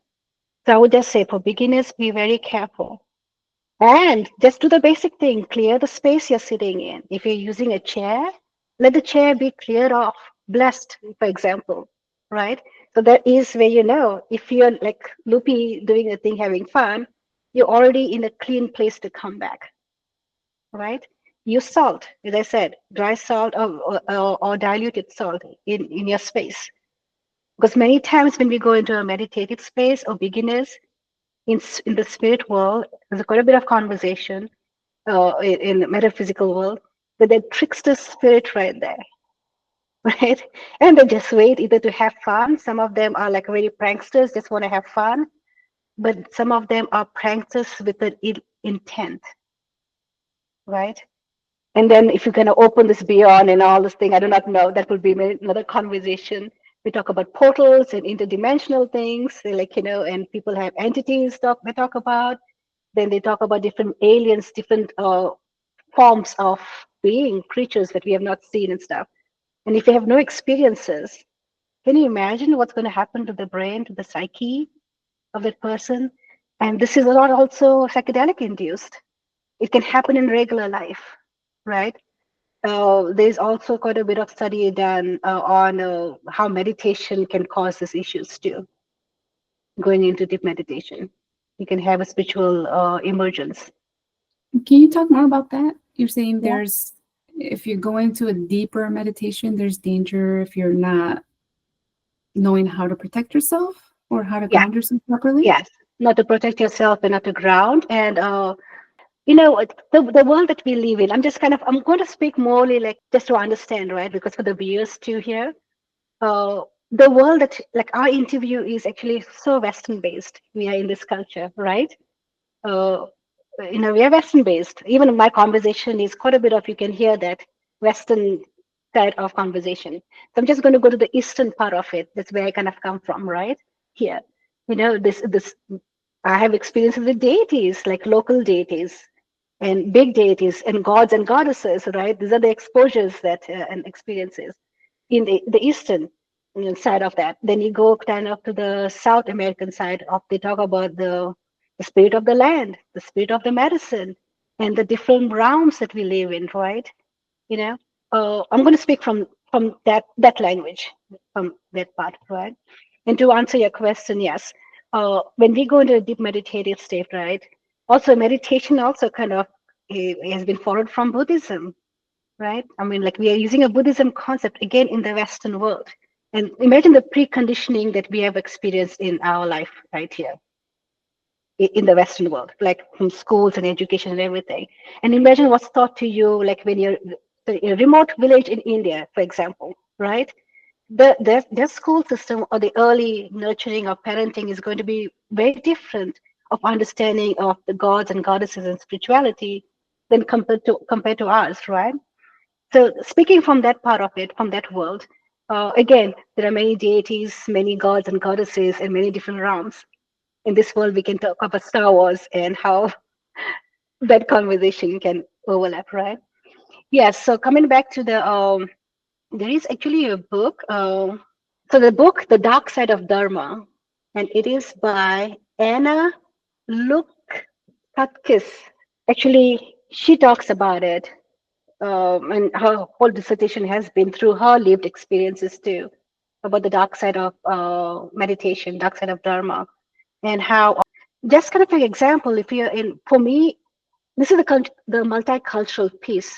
So I would just say for beginners, be very careful. And just do the basic thing, clear the space you're sitting in. If you're using a chair, let the chair be cleared off, blessed, for example, right? So that is where if you're like loopy doing a thing, having fun, you're already in a clean place to come back, right? Use salt, as I said, dry salt or diluted salt in your space. Because many times when we go into a meditative space or beginners, in the spirit world, there's quite a bit of conversation in the metaphysical world, but that trickster spirit right there, right? And they just wait either to have fun. Some of them are like really pranksters, just want to have fun, but some of them are pranksters with an intent, right? And then if you're going to open this beyond and all this thing, I do not know, that will be another conversation. We talk about portals and interdimensional things, and people have entities they talk about. Then they talk about different aliens, different forms of being, creatures that we have not seen and stuff. And if you have no experiences, can you imagine what's going to happen to the brain, to the psyche of that person? And this is a lot also psychedelic induced. It can happen in regular life, right? There's also quite a bit of study done on how meditation can cause these issues too. Going into deep meditation, you can have a spiritual emergence. Can you talk more about that? You're saying Yeah. if you go into a deeper meditation, there's danger if you're not knowing how to protect yourself or how to Yeah. ground yourself properly? Yes. Not to protect yourself and not to ground. And the world that we live in, I'm going to speak morely like just to understand, right? Because for the viewers too here, the world that like our interview is actually so Western based. We are in this culture, right? Uh, we are Western based. Even my conversation is quite a bit of, you can hear that Western side of conversation. So I'm just going to go to the Eastern part of it. That's where I kind of come from, right? Here, this I have experiences with deities, like local deities and big deities and gods and goddesses, right? These are the exposures that and experiences in the Eastern side of that. Then you go kind of to the South American side of, they talk about the spirit of the land, the spirit of the medicine, and the different realms that we live in, right? I'm going to speak from that language, from that part, right? And to answer your question, yes, when we go into a deep meditative state, right? Also, meditation also kind of has been followed from Buddhism, right? I mean, like we are using a Buddhism concept again in the Western world. And imagine the preconditioning that we have experienced in our life right here in the Western world, like from schools and education and everything. And imagine what's taught to you, like when you're in a remote village in India, for example, right? Their school system or the early nurturing of parenting is going to be very different of understanding of the gods and goddesses and spirituality than compared to ours, right? So speaking from that part of it, from that world, again, there are many deities, many gods and goddesses, and many different realms. In this world, we can talk about Star Wars and how that conversation can overlap, right? Yes. So coming back to there is actually a book. So the book, The Dark Side of Dharma, and it is by Anna Lutkajtis. Actually, she talks about it, and her whole dissertation has been through her lived experiences too, about the dark side of meditation, dark side of Dharma, and how, just kind of an example, if you're in, for me, This is the multicultural piece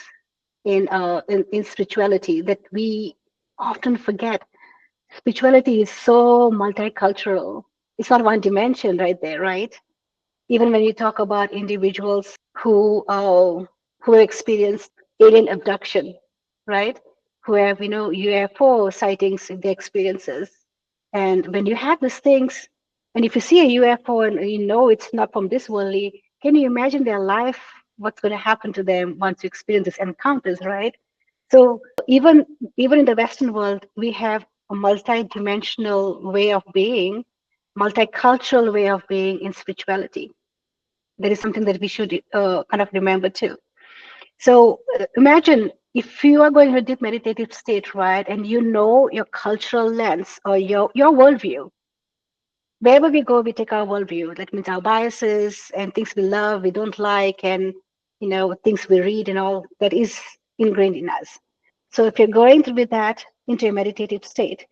in spirituality that we often forget. Spirituality is so multicultural. It's not one dimension right there, right? Even when you talk about individuals who have experienced alien abduction, right? Who have UFO sightings in their experiences, and when you have these things, and if you see a UFO and you know it's not from this worldly, can you imagine their life? What's going to happen to them once you experience these encounters, right? So even in the Western world, we have a multi-dimensional way of being, multicultural way of being in spirituality. That is something that we should kind of remember too. So imagine if you are going to a deep meditative state, right, and you know your cultural lens or your worldview. Wherever we go, we take our worldview. That means our biases and things we love, we don't like, and things we read and all that is ingrained in us. So if you're going through with that into a meditative state,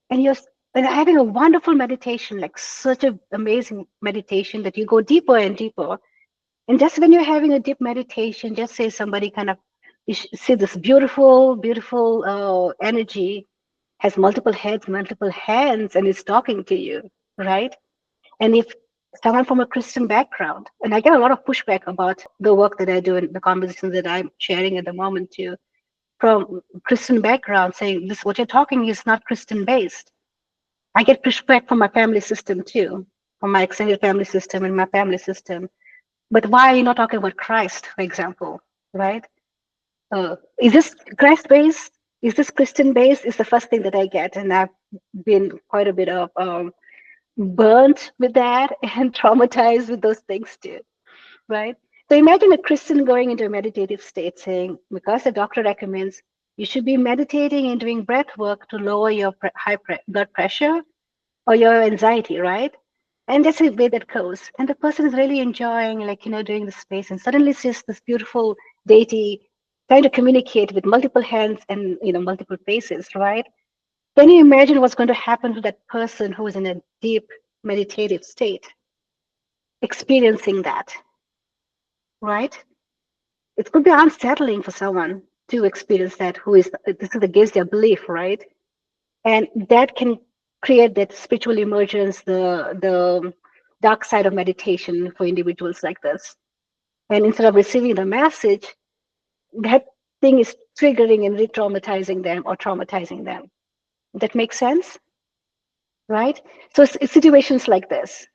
and you're and having a wonderful meditation, like such an amazing meditation that you go deeper and deeper, and just when you're having a deep meditation, just say somebody kind of, see this beautiful, beautiful energy has multiple heads, multiple hands, and is talking to you, right? And if someone from a Christian background, and I get a lot of pushback about the work that I do and the conversations that I'm sharing at the moment too, from Christian background saying this, what you're talking is not Christian based. I get pushback from my family system too, from my extended family system and my family system. But why are you not talking about Christ, for example, right? Is this Christ based? Is this Christian based? Is the first thing that I get, and I've been quite a bit of burnt with that and traumatized with those things too, right? So imagine a Christian going into a meditative state saying, because the doctor recommends you should be meditating and doing breath work to lower your blood pressure or your anxiety, right? And that's the way that goes. And the person is really enjoying, like, doing the space. And suddenly sees this beautiful deity trying to communicate with multiple hands and, multiple faces, right? Can you imagine what's going to happen to that person who is in a deep meditative state, experiencing that, right? It could be unsettling for someone to experience that this is against their belief, right? And that can create that spiritual emergence, the dark side of meditation for individuals like this. And instead of receiving the message, that thing is triggering and re-traumatizing them or traumatizing them. That makes sense, right? So it's situations like this.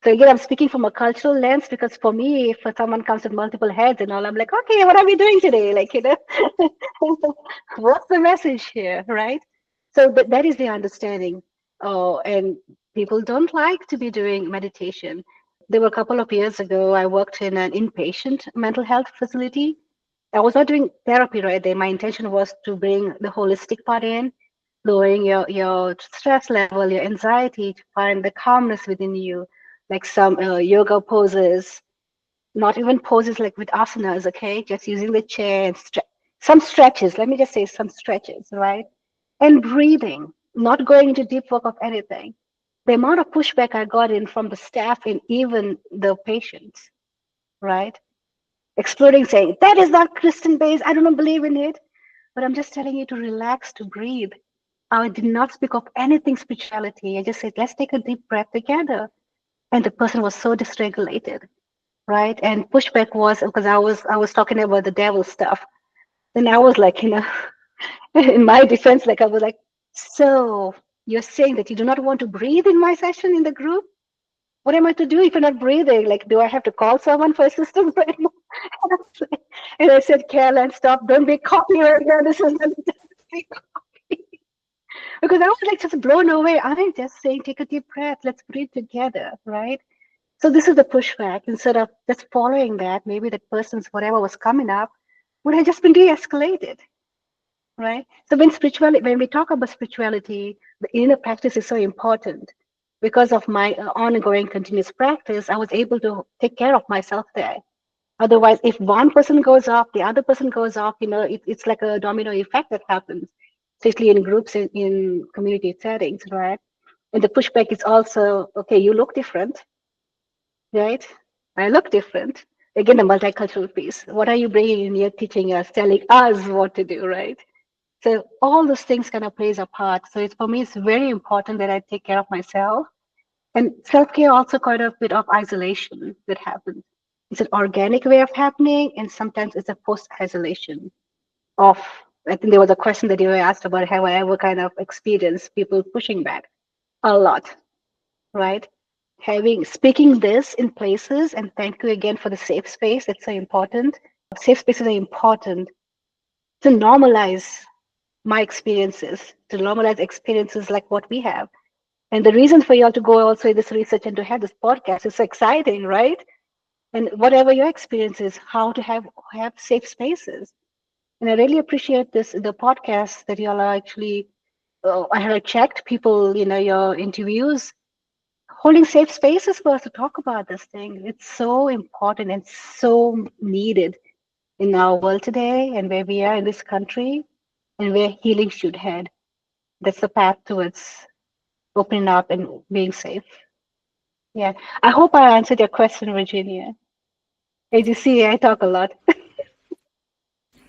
So again, I'm speaking from a cultural lens because for me, if someone comes with multiple heads and all, I'm like, okay, what are we doing today? Like, what's the message here, right? So that is the understanding. And people don't like to be doing meditation. There were a couple of years ago, I worked in an inpatient mental health facility. I was not doing therapy right there. My intention was to bring the holistic part in, lowering your stress level, your anxiety, to find the calmness within you, like some yoga poses, not even poses like with asanas, okay? Just using the chair and some stretches. Let me just say some stretches, right? And breathing, not going into deep work of anything. The amount of pushback I got in from the staff and even the patients, right? Exploding, saying, that is not Christian based. I don't believe in it. But I'm just telling you to relax, to breathe. I did not speak of anything spirituality. I just said, let's take a deep breath together. And the person was so dysregulated, right? And pushback was because I was talking about the devil stuff. Then I was like, in my defense, like I was like, so you're saying that you do not want to breathe in my session in the group? What am I to do if you're not breathing? Like, do I have to call someone for assistance? And I said, Caroline, stop, don't be cocky right now. This is not because I was like just blown away. I'm just saying, take a deep breath, let's breathe together, right? So this is the pushback. Instead of just following that, maybe that person's whatever was coming up would have just been de-escalated, right? So when we talk about spirituality, the inner practice is so important. Because of my ongoing continuous practice, I was able to take care of myself there. Otherwise, if one person goes off, the other person goes off, it's like a domino effect that happens, especially in groups in community settings, right? And the pushback is also, okay, you look different, right? I look different. again, the multicultural piece. What are you bringing in here, teaching us, telling us what to do, right? So all those things kind of plays a part. So it's for me, it's very important that I take care of myself. And self-care also quite a bit of isolation that happens. It's an organic way of happening, and sometimes it's a post-isolation of. I think there was a question that you were asked about, have I ever kind of experienced people pushing back a lot, right? Having speaking this in places, and thank you again for the safe space. It's so important. Safe spaces are important to normalize my experiences, to normalize experiences like what we have. And the reason for y'all to go also in this research and to have this podcast is so exciting, right? And whatever your experience is, how to have safe spaces. And I really appreciate this the podcast that y'all are actually. I have checked people, your interviews, holding safe spaces for us to talk about this thing. It's so important and so needed in our world today and where we are in this country and where healing should head. That's the path towards opening up and being safe. Yeah. I hope I answered your question, Virginia. As you see, I talk a lot.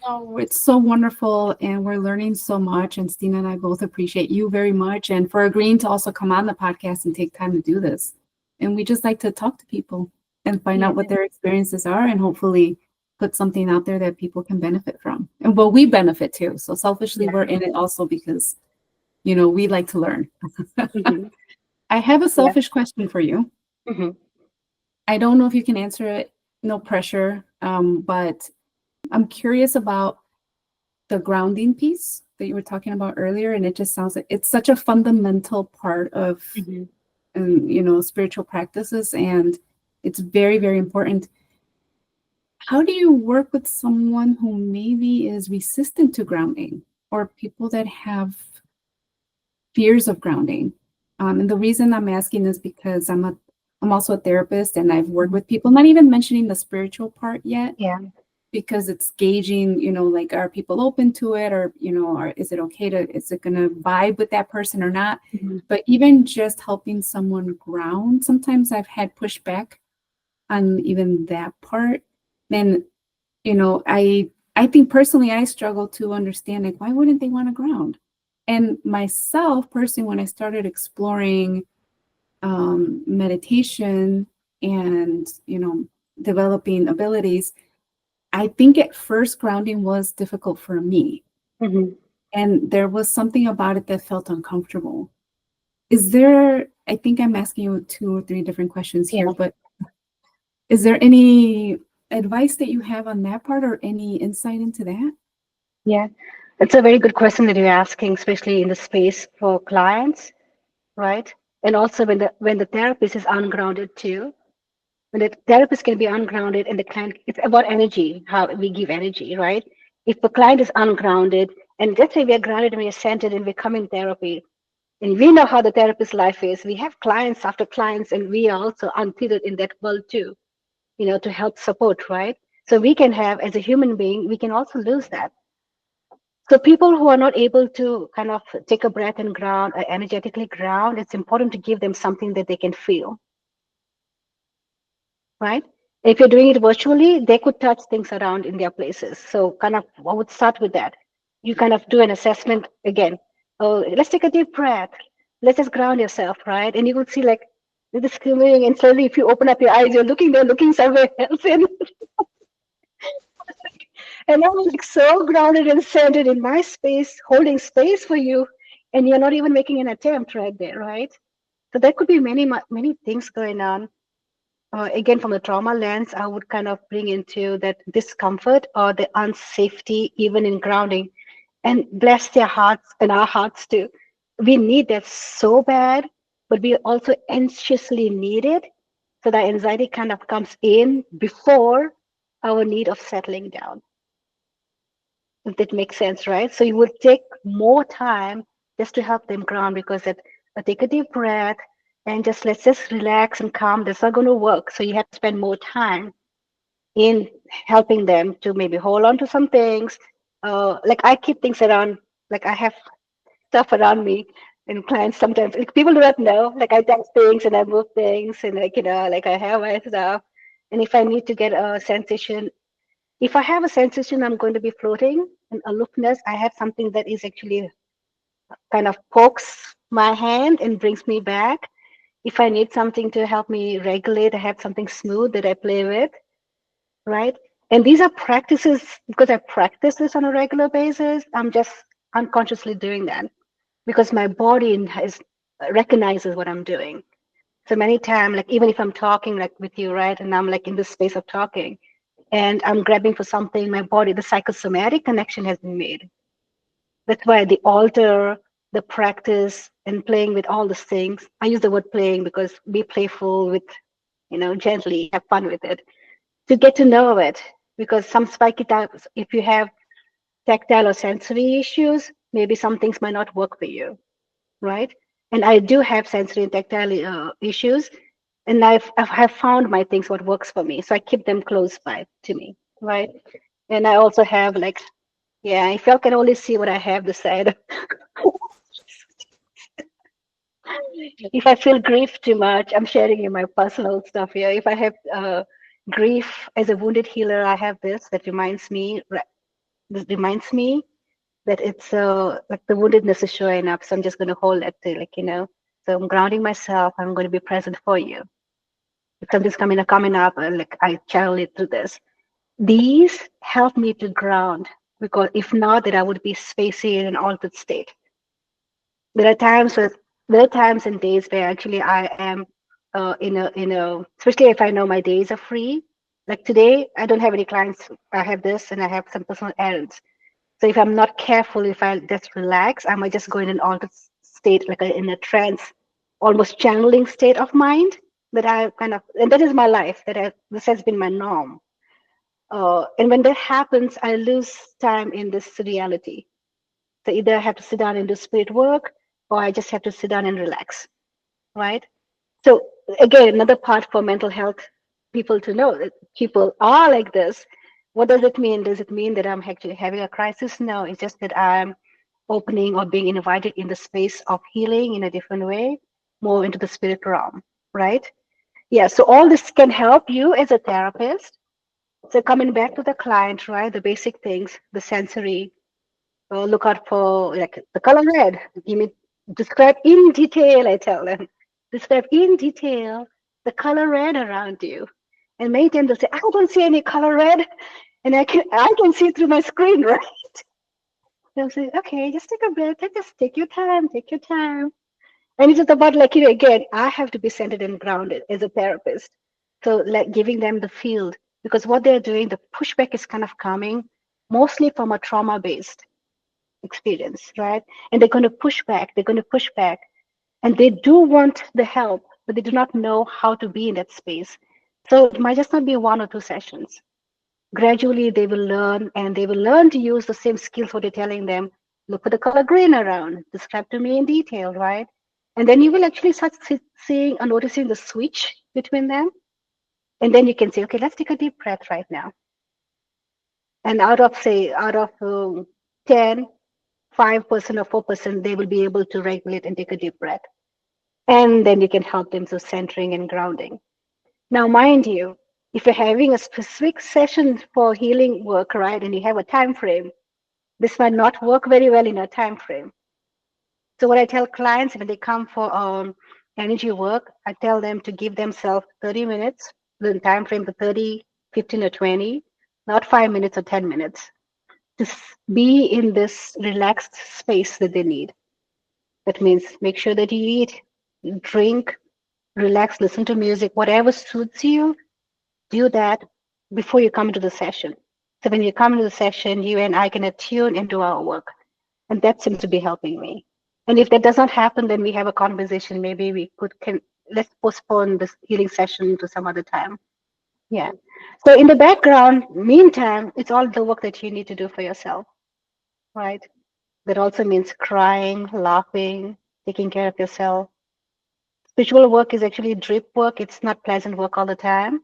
Oh, it's so wonderful, and we're learning so much. And Stina and I both appreciate you very much, and for agreeing to also come on the podcast and take time to do this. And we just like to talk to people and find out Yeah. what their experiences are, and hopefully put something out there that people can benefit from. And well, we benefit too. So selfishly, Yeah. we're in it also because we like to learn. Hmm. I have a Yeah. selfish question for you. Hmm. I don't know if you can answer it. No pressure. But I'm curious about the grounding piece that you were talking about earlier, and it just sounds like it's such a fundamental part of Hmm. spiritual practices, and it's very, very important. How do you work with someone who maybe is resistant to grounding, or people that have fears of grounding? And the reason I'm asking is because I'm also a therapist, and I've worked with people, not even mentioning the spiritual part yet, Yeah. because it's gauging, like, are people open to it, or, is it okay is it going to vibe with that person or not? Hmm. But even just helping someone ground, sometimes I've had pushback on even that part. And, I think personally, I struggle to understand, like, why wouldn't they want to ground? And myself personally, when I started exploring meditation and, developing abilities, I think at first grounding was difficult for me. Hmm. And there was something about it that felt uncomfortable. I think I'm asking you 2 or 3 different questions Yeah. here, but is there any advice that you have on that part, or any insight into that? Yeah. It's a very good question that you're asking, especially in the space for clients, right? And also when the therapist is ungrounded too. When the therapist can be ungrounded and the client, it's about energy, how we give energy, right? If the client is ungrounded, and let's say we are grounded and we are centered and we come in therapy, and we know how the therapist life is. We have clients after clients, and we are also untethered in that world too, to help support, right? So we can have, as a human being, we can also lose that. So people who are not able to kind of take a breath and ground, energetically ground, it's important to give them something that they can feel, right? If you're doing it virtually, they could touch things around in their places. So kind of, I would start with that. You kind of do an assessment again. Oh, let's take a deep breath. Let's just ground yourself, right? And you will see like this moving, and slowly, if you open up your eyes, you're looking there, looking somewhere else, and I was like so grounded and centered in my space, holding space for you, and you're not even making an attempt right there, right? So there could be many things going on. Again, from the trauma lens, I would kind of bring into that discomfort or the unsafety, even in grounding, and bless their hearts and our hearts too. We need that so bad, but we also anxiously need it. So that anxiety kind of comes in before our need of settling down. If that makes sense, right? So you would take more time just to help them ground, because that take a deep breath and let's just relax and calm. That's not going to work. So you have to spend more time in helping them to maybe hold on to some things. Like I keep things around, like I have stuff around me, and clients sometimes, like, people do not know, like I touch things and I move things, and like, like I have my stuff. And if I need to get a sensation, if I have a sensation I'm going to be floating and aloofness, I have something that is actually kind of pokes my hand and brings me back. If I need something to help me regulate, I have something smooth that I play with, right? And these are practices because I practice this on a regular basis. I'm just unconsciously doing that because my body recognizes what I'm doing. So many times, like even if I'm talking like with you, right, and I'm like in this space of talking, and I'm grabbing for something, my body, the psychosomatic connection has been made. That's why the altar, the practice, and playing with all these things. I use the word playing because be playful with, gently, have fun with it to get to know it. Because some spiky types, if you have tactile or sensory issues, maybe some things might not work for you, right? And I do have sensory and tactile issues, and I have found my things what works for me, so I keep them close by to me, right? And I also have like, yeah, if y'all can only see what I have this side. If I feel grief too much, I'm sharing you my personal stuff here. If I have grief as a wounded healer, I have this that reminds me. This reminds me that it's like the woundedness is showing up. So I'm just going to hold it to So I'm grounding myself. I'm going to be present for you. If something's coming up, like I channel it through this. These help me to ground because if not, then I would be spacey in an altered state. There are times and days where actually I am especially if I know my days are free. Like today, I don't have any clients. I have this and I have some personal errands. So if I'm not careful, if I just relax, I might just go in an altered state, like in a trance, almost channeling state of mind that I and that is my life. This has been my norm. And when that happens, I lose time in this reality. So either I have to sit down and do spirit work, or I just have to sit down and relax, right? So again, another part for mental health people to know that people are like this. What does it mean? Does it mean that I'm actually having a crisis? No, it's just that I'm opening or being invited in the space of healing in a different way, more into the spirit realm, right? Yeah, so all this can help you as a therapist. So coming back to the client, right? The basic things, the sensory, look out for like the color red. Describe in detail, I tell them. Describe in detail the color red around you. And many times they'll say, I don't see any color red. And I can see through my screen, right? They'll say, okay, just take a breath, just take your time, take your time. And it's just about like, again, I have to be centered and grounded as a therapist. So like giving them the field, because what they're doing, the pushback is kind of coming mostly from a trauma-based experience, right? And they're going to push back, and they do want the help, but they do not know how to be in that space. So it might just not be 1 or 2 sessions. Gradually, they will learn, and they will learn to use the same skills what you're telling them. Look for the color green around, describe to me in detail, right? And then you will actually start seeing and noticing the switch between them. And then you can say, okay, let's take a deep breath right now. And out of 10, 5% or 4%, they will be able to regulate and take a deep breath. And then you can help them through centering and grounding. Now, mind you, if you're having a specific session for healing work, right, and you have a time frame, this might not work very well in a time frame. So what I tell clients when they come for energy work, I tell them to give themselves 30 minutes, the time frame for 30, 15 or 20, not 5 minutes or 10 minutes, to be in this relaxed space that they need. That means make sure that you eat, drink, relax, listen to music, whatever suits you, do that before you come into the session. So when you come into the session, you and I can attune and do our work. And that seems to be helping me. And if that does not happen, then we have a conversation. Maybe let's postpone this healing session to some other time. Yeah. So in the background, meantime, it's all the work that you need to do for yourself, right? That also means crying, laughing, taking care of yourself. Spiritual work is actually drip work. It's not pleasant work all the time.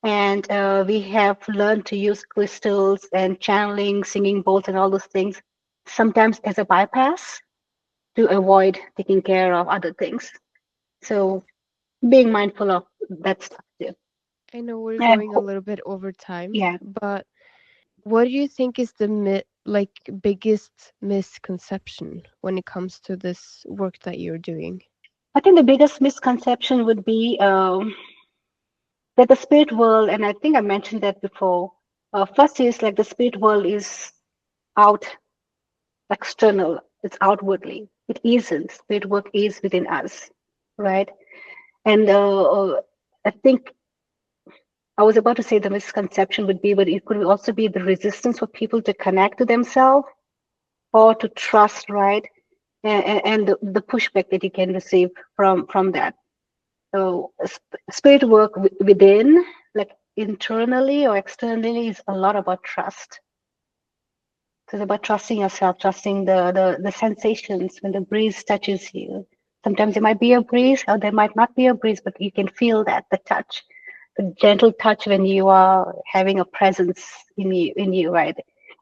And we have learned to use crystals and channeling, singing bowls, and all those things sometimes as a bypass to avoid taking care of other things. So being mindful of that stuff too. I know we're And going a little bit over time, yeah, but what do you think is the biggest misconception when it comes to this work that you're doing? I think the biggest misconception would be that the spirit world, and I think I mentioned that before. First is like the spirit world is out, external, it's outwardly. It isn't. Spirit work is within us, right? And I think I was about to say the misconception would be, but it could also be the resistance for people to connect to themselves or to trust, right? And the pushback that you can receive from that. So spirit work within, like internally or externally, is a lot about trust. So it's about trusting yourself, trusting the sensations when the breeze touches you. Sometimes there might be a breeze, or there might not be a breeze, but you can feel that the touch, the gentle touch when you are having a presence in you, right?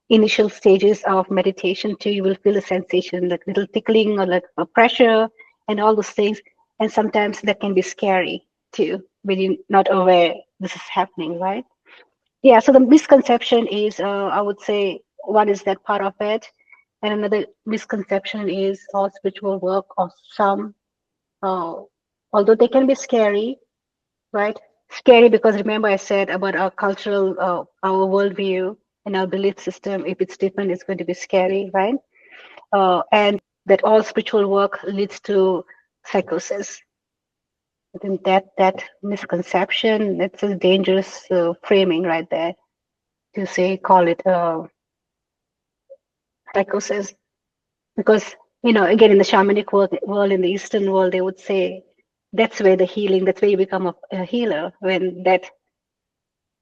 Initial stages of meditation too, you will feel a sensation like little tickling or like a pressure and all those things. And sometimes that can be scary too when you're not aware this is happening, right? Yeah, so the misconception is, I would say, one is that part of it, and another misconception is all spiritual work or some, uh, although they can be scary, right? Scary because remember I said about our cultural, our worldview and our belief system. If it's different, it's going to be scary, right? And that all spiritual work leads to psychosis. I think that misconception, it's a dangerous framing right there to say call it psychosis, because again in the shamanic world, in the Eastern world, they would say that's where the healing, that's where you become a healer, when that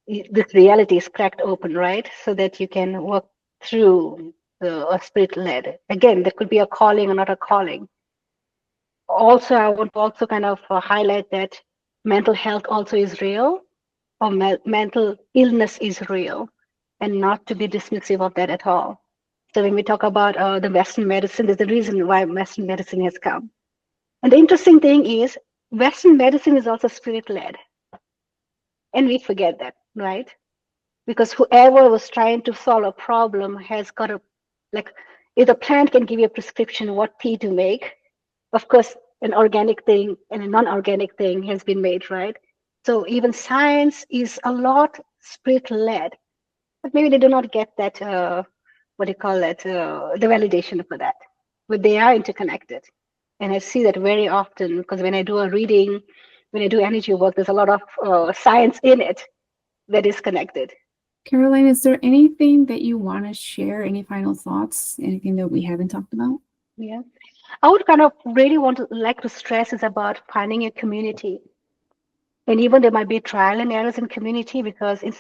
this reality is cracked open, right? So that you can work through a spirit led. Again, there could be a calling or not a calling. Also, I want to also kind of highlight that mental health also is real, or mental illness is real, and not to be dismissive of that at all. So when we talk about the Western medicine, there's a reason why Western medicine has come. And the interesting thing is, Western medicine is also spirit led, and we forget that, right? Because whoever was trying to solve a problem has got a, like, if the plant can give you a prescription what tea to make, of course an organic thing and a non-organic thing has been made, right? So even science is a lot spirit led, but maybe they do not get that what do you call it, the validation for that, but they are interconnected. And I see that very often because when I do a reading, when I do energy work, there's a lot of science in it that is connected. Caroline, is there anything that you want to share? Any final thoughts? Anything that we haven't talked about? Yeah, I would kind of really want to like to stress is about finding a community. And even there might be trial and errors in community, because in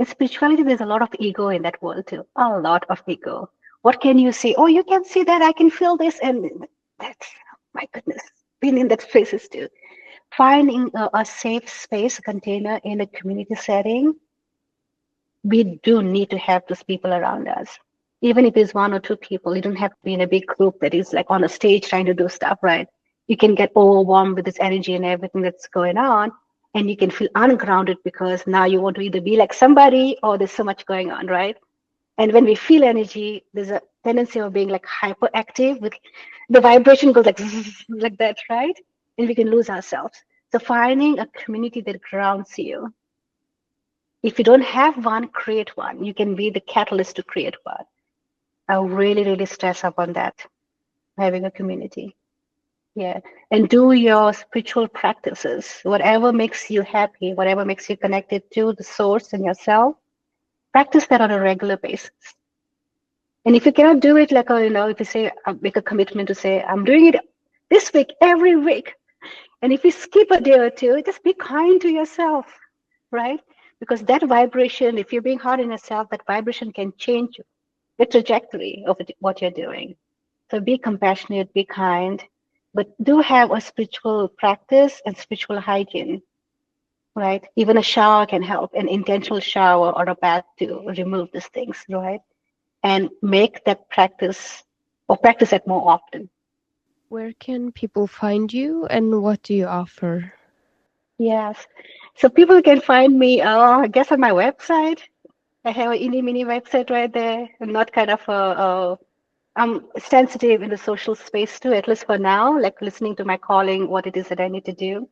spirituality, there's a lot of ego in that world too. A lot of ego. What can you see? Oh, you can see that. I can feel this. And that's, my goodness, been in that spaces too. Finding a safe space, a container in a community setting, we do need to have those people around us. Even if it's one or two people, you don't have to be in a big group that is like on a stage trying to do stuff, right? You can get overwhelmed with this energy and everything that's going on, and you can feel ungrounded because now you want to either be like somebody or there's so much going on, right? And when we feel energy, there's a tendency of being like hyperactive with the vibration goes like like that, right? And we can lose ourselves. So finding a community that grounds you. If you don't have one, create one. You can be the catalyst to create one. I really, really stress upon that, having a community. Yeah. And do your spiritual practices, whatever makes you happy, whatever makes you connected to the source and yourself, practice that on a regular basis. And if you cannot do it like, if you say, make a commitment to say, I'm doing it this week, every week. And if you skip a day or two, just be kind to yourself, right? Because that vibration, if you're being hard on yourself, that vibration can change the trajectory of what you're doing. So be compassionate, be kind, but do have a spiritual practice and spiritual hygiene, right? Even a shower can help, an intentional shower or a bath to remove these things, right? And make that practice or practice it more often. Where can people find you and what do you offer? Yes. So people can find me, I guess, on my website. I have a itty mini website right there. I'm not kind of I'm sensitive in the social space too, at least for now, like listening to my calling, what it is that I need to do.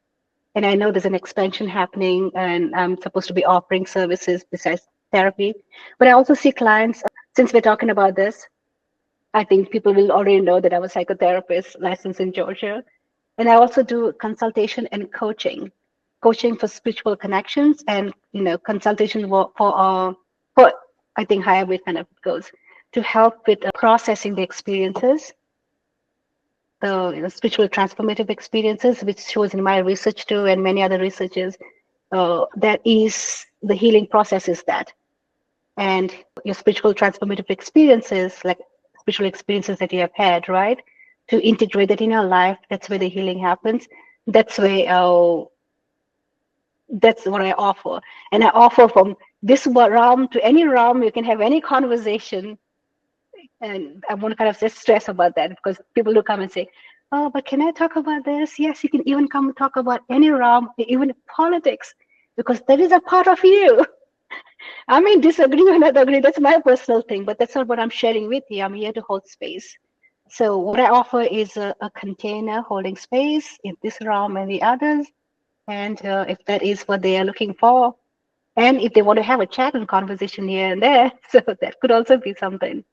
And I know there's an expansion happening, and I'm supposed to be offering services besides therapy. But I also see clients, since we're talking about this, I think people will already know that I'm a psychotherapist licensed in Georgia. And I also do consultation and coaching for spiritual connections, and consultation for I think higher way kind of goes to help with processing the experiences, the spiritual transformative experiences, which shows in my research too, and many other researches. That is the healing process is that, and your spiritual transformative experiences, like spiritual experiences that you have had, right? To integrate that in your life, that's where the healing happens. That's where that's what I offer. And I offer from this realm to any realm. You can have any conversation. And I want to kind of just stress about that, because people do come and say, oh, but can I talk about this? Yes, you can even come and talk about any realm, even politics, because that is a part of you. I may disagree or not agree. That's my personal thing, but that's not what I'm sharing with you. I'm here to hold space. So what I offer is a container holding space in this realm and the others. And if that is what they are looking for, and if they want to have a chat and conversation here and there, so that could also be something.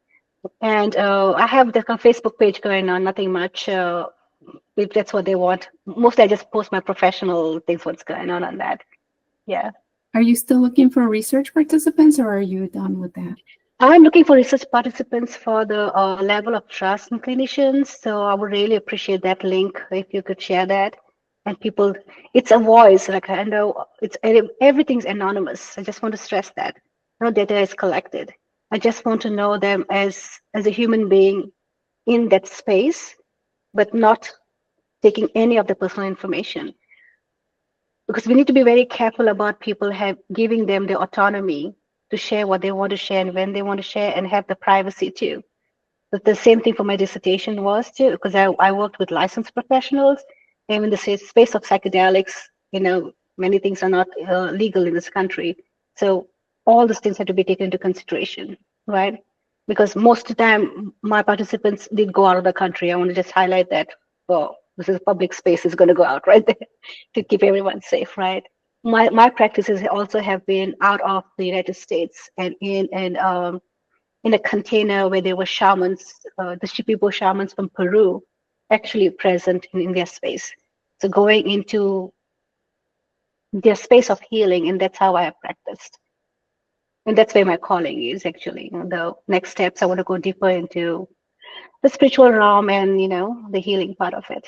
And I have the Facebook page going on, nothing much. If that's what they want, mostly I just post my professional things, what's going on that. Yeah. Are you still looking for research participants, or are you done with that? I'm looking for research participants for the level of trust in clinicians. So I would really appreciate that link if you could share that. And people, it's a voice. Like I know it's everything's anonymous. I just want to stress that no data is collected. I just want to know them as a human being in that space, but not taking any of the personal information. Because we need to be very careful about people giving them the autonomy to share what they want to share and when they want to share, and have the privacy too. But the same thing for my dissertation was too, because I worked with licensed professionals, and in the space of psychedelics, many things are not legal in this country. So all these things have to be taken into consideration, right? Because most of the time, my participants did go out of the country. I want to just highlight that. Well, this is a public space, is going to go out right there to keep everyone safe, right? My practices also have been out of the United States, and in a container where there were shamans, the Shipibo shamans from Peru, actually present in their space. So going into their space of healing, and that's how I have practiced. And that's where my calling is actually. The next steps, I want to go deeper into the spiritual realm and, the healing part of it.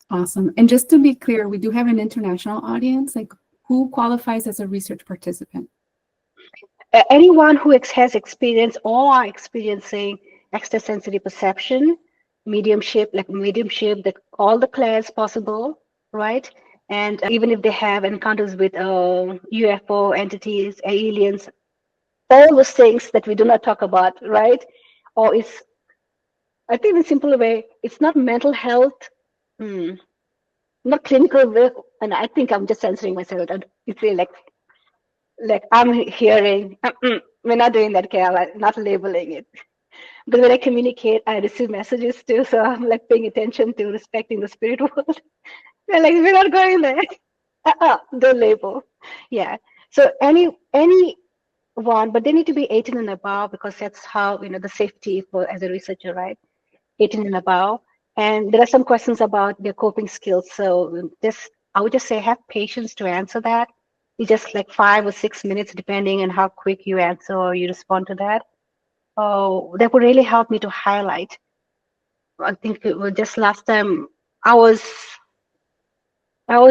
Awesome. And just to be clear, we do have an international audience. Like, who qualifies as a research participant? Anyone who has experience or are experiencing extrasensory perception, mediumship, that all the clairs possible, right? And even if they have encounters with UFO entities, aliens, all those things that we do not talk about, right? Or it's, I think in a simple way, it's not mental health, not clinical work, and I think I'm just censoring myself. It's really like I'm hearing, we're not doing that, Carol, I'm not labeling it. But when I communicate, I receive messages too, so I'm like paying attention to respecting the spirit world. They're like, we're not going there. Don't label. Yeah. So anyone, but they need to be 18 and above, because that's how, the safety for as a researcher, right? 18 and above. And there are some questions about their coping skills. So I would just say have patience to answer that. It's just like 5 or 6 minutes, depending on how quick you answer or you respond to that. Oh, that would really help me to highlight. I think it was just last time I was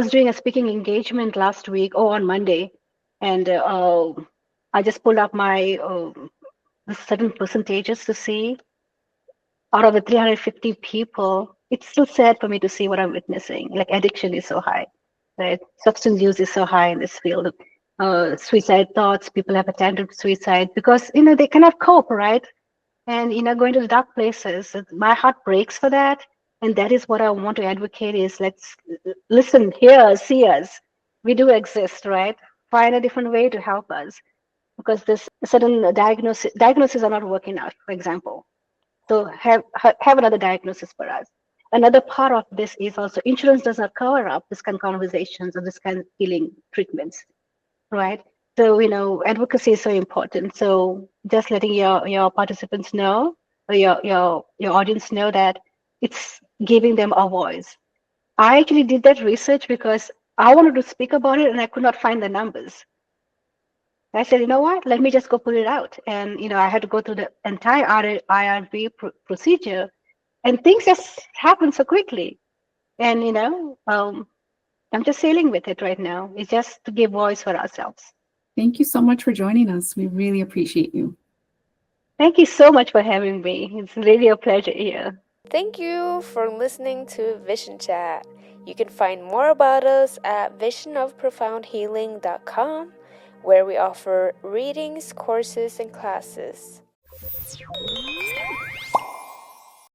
doing a speaking engagement last week, on Monday, and I just pulled up my certain percentages to see out of the 350 people. It's still sad for me to see what I'm witnessing. Like addiction is so high, right? Substance use is so high in this field. Suicide thoughts, people have attempted suicide because they cannot cope, right? And going to the dark places. My heart breaks for that. And that is what I want to advocate is let's listen, hear us, see us. We do exist, right? Find a different way to help us because this certain diagnoses are not working out, for example. So have another diagnosis for us. Another part of this is also insurance does not cover up this kind of conversations or this kind of healing treatments, right? So advocacy is so important. So just letting your participants know, or your audience know that it's giving them a voice. I actually did that research because I wanted to speak about it and I could not find the numbers. I said, you know what? Let me just go put it out. And I had to go through the entire IRB procedure, and things just happen so quickly. And I'm just sailing with it right now. It's just to give voice for ourselves. Thank you so much for joining us. We really appreciate you. Thank you so much for having me. It's really a pleasure here. Thank you for listening to Vision Chat. You can find more about us at visionofprofoundhealing.com, where we offer readings, courses, and classes.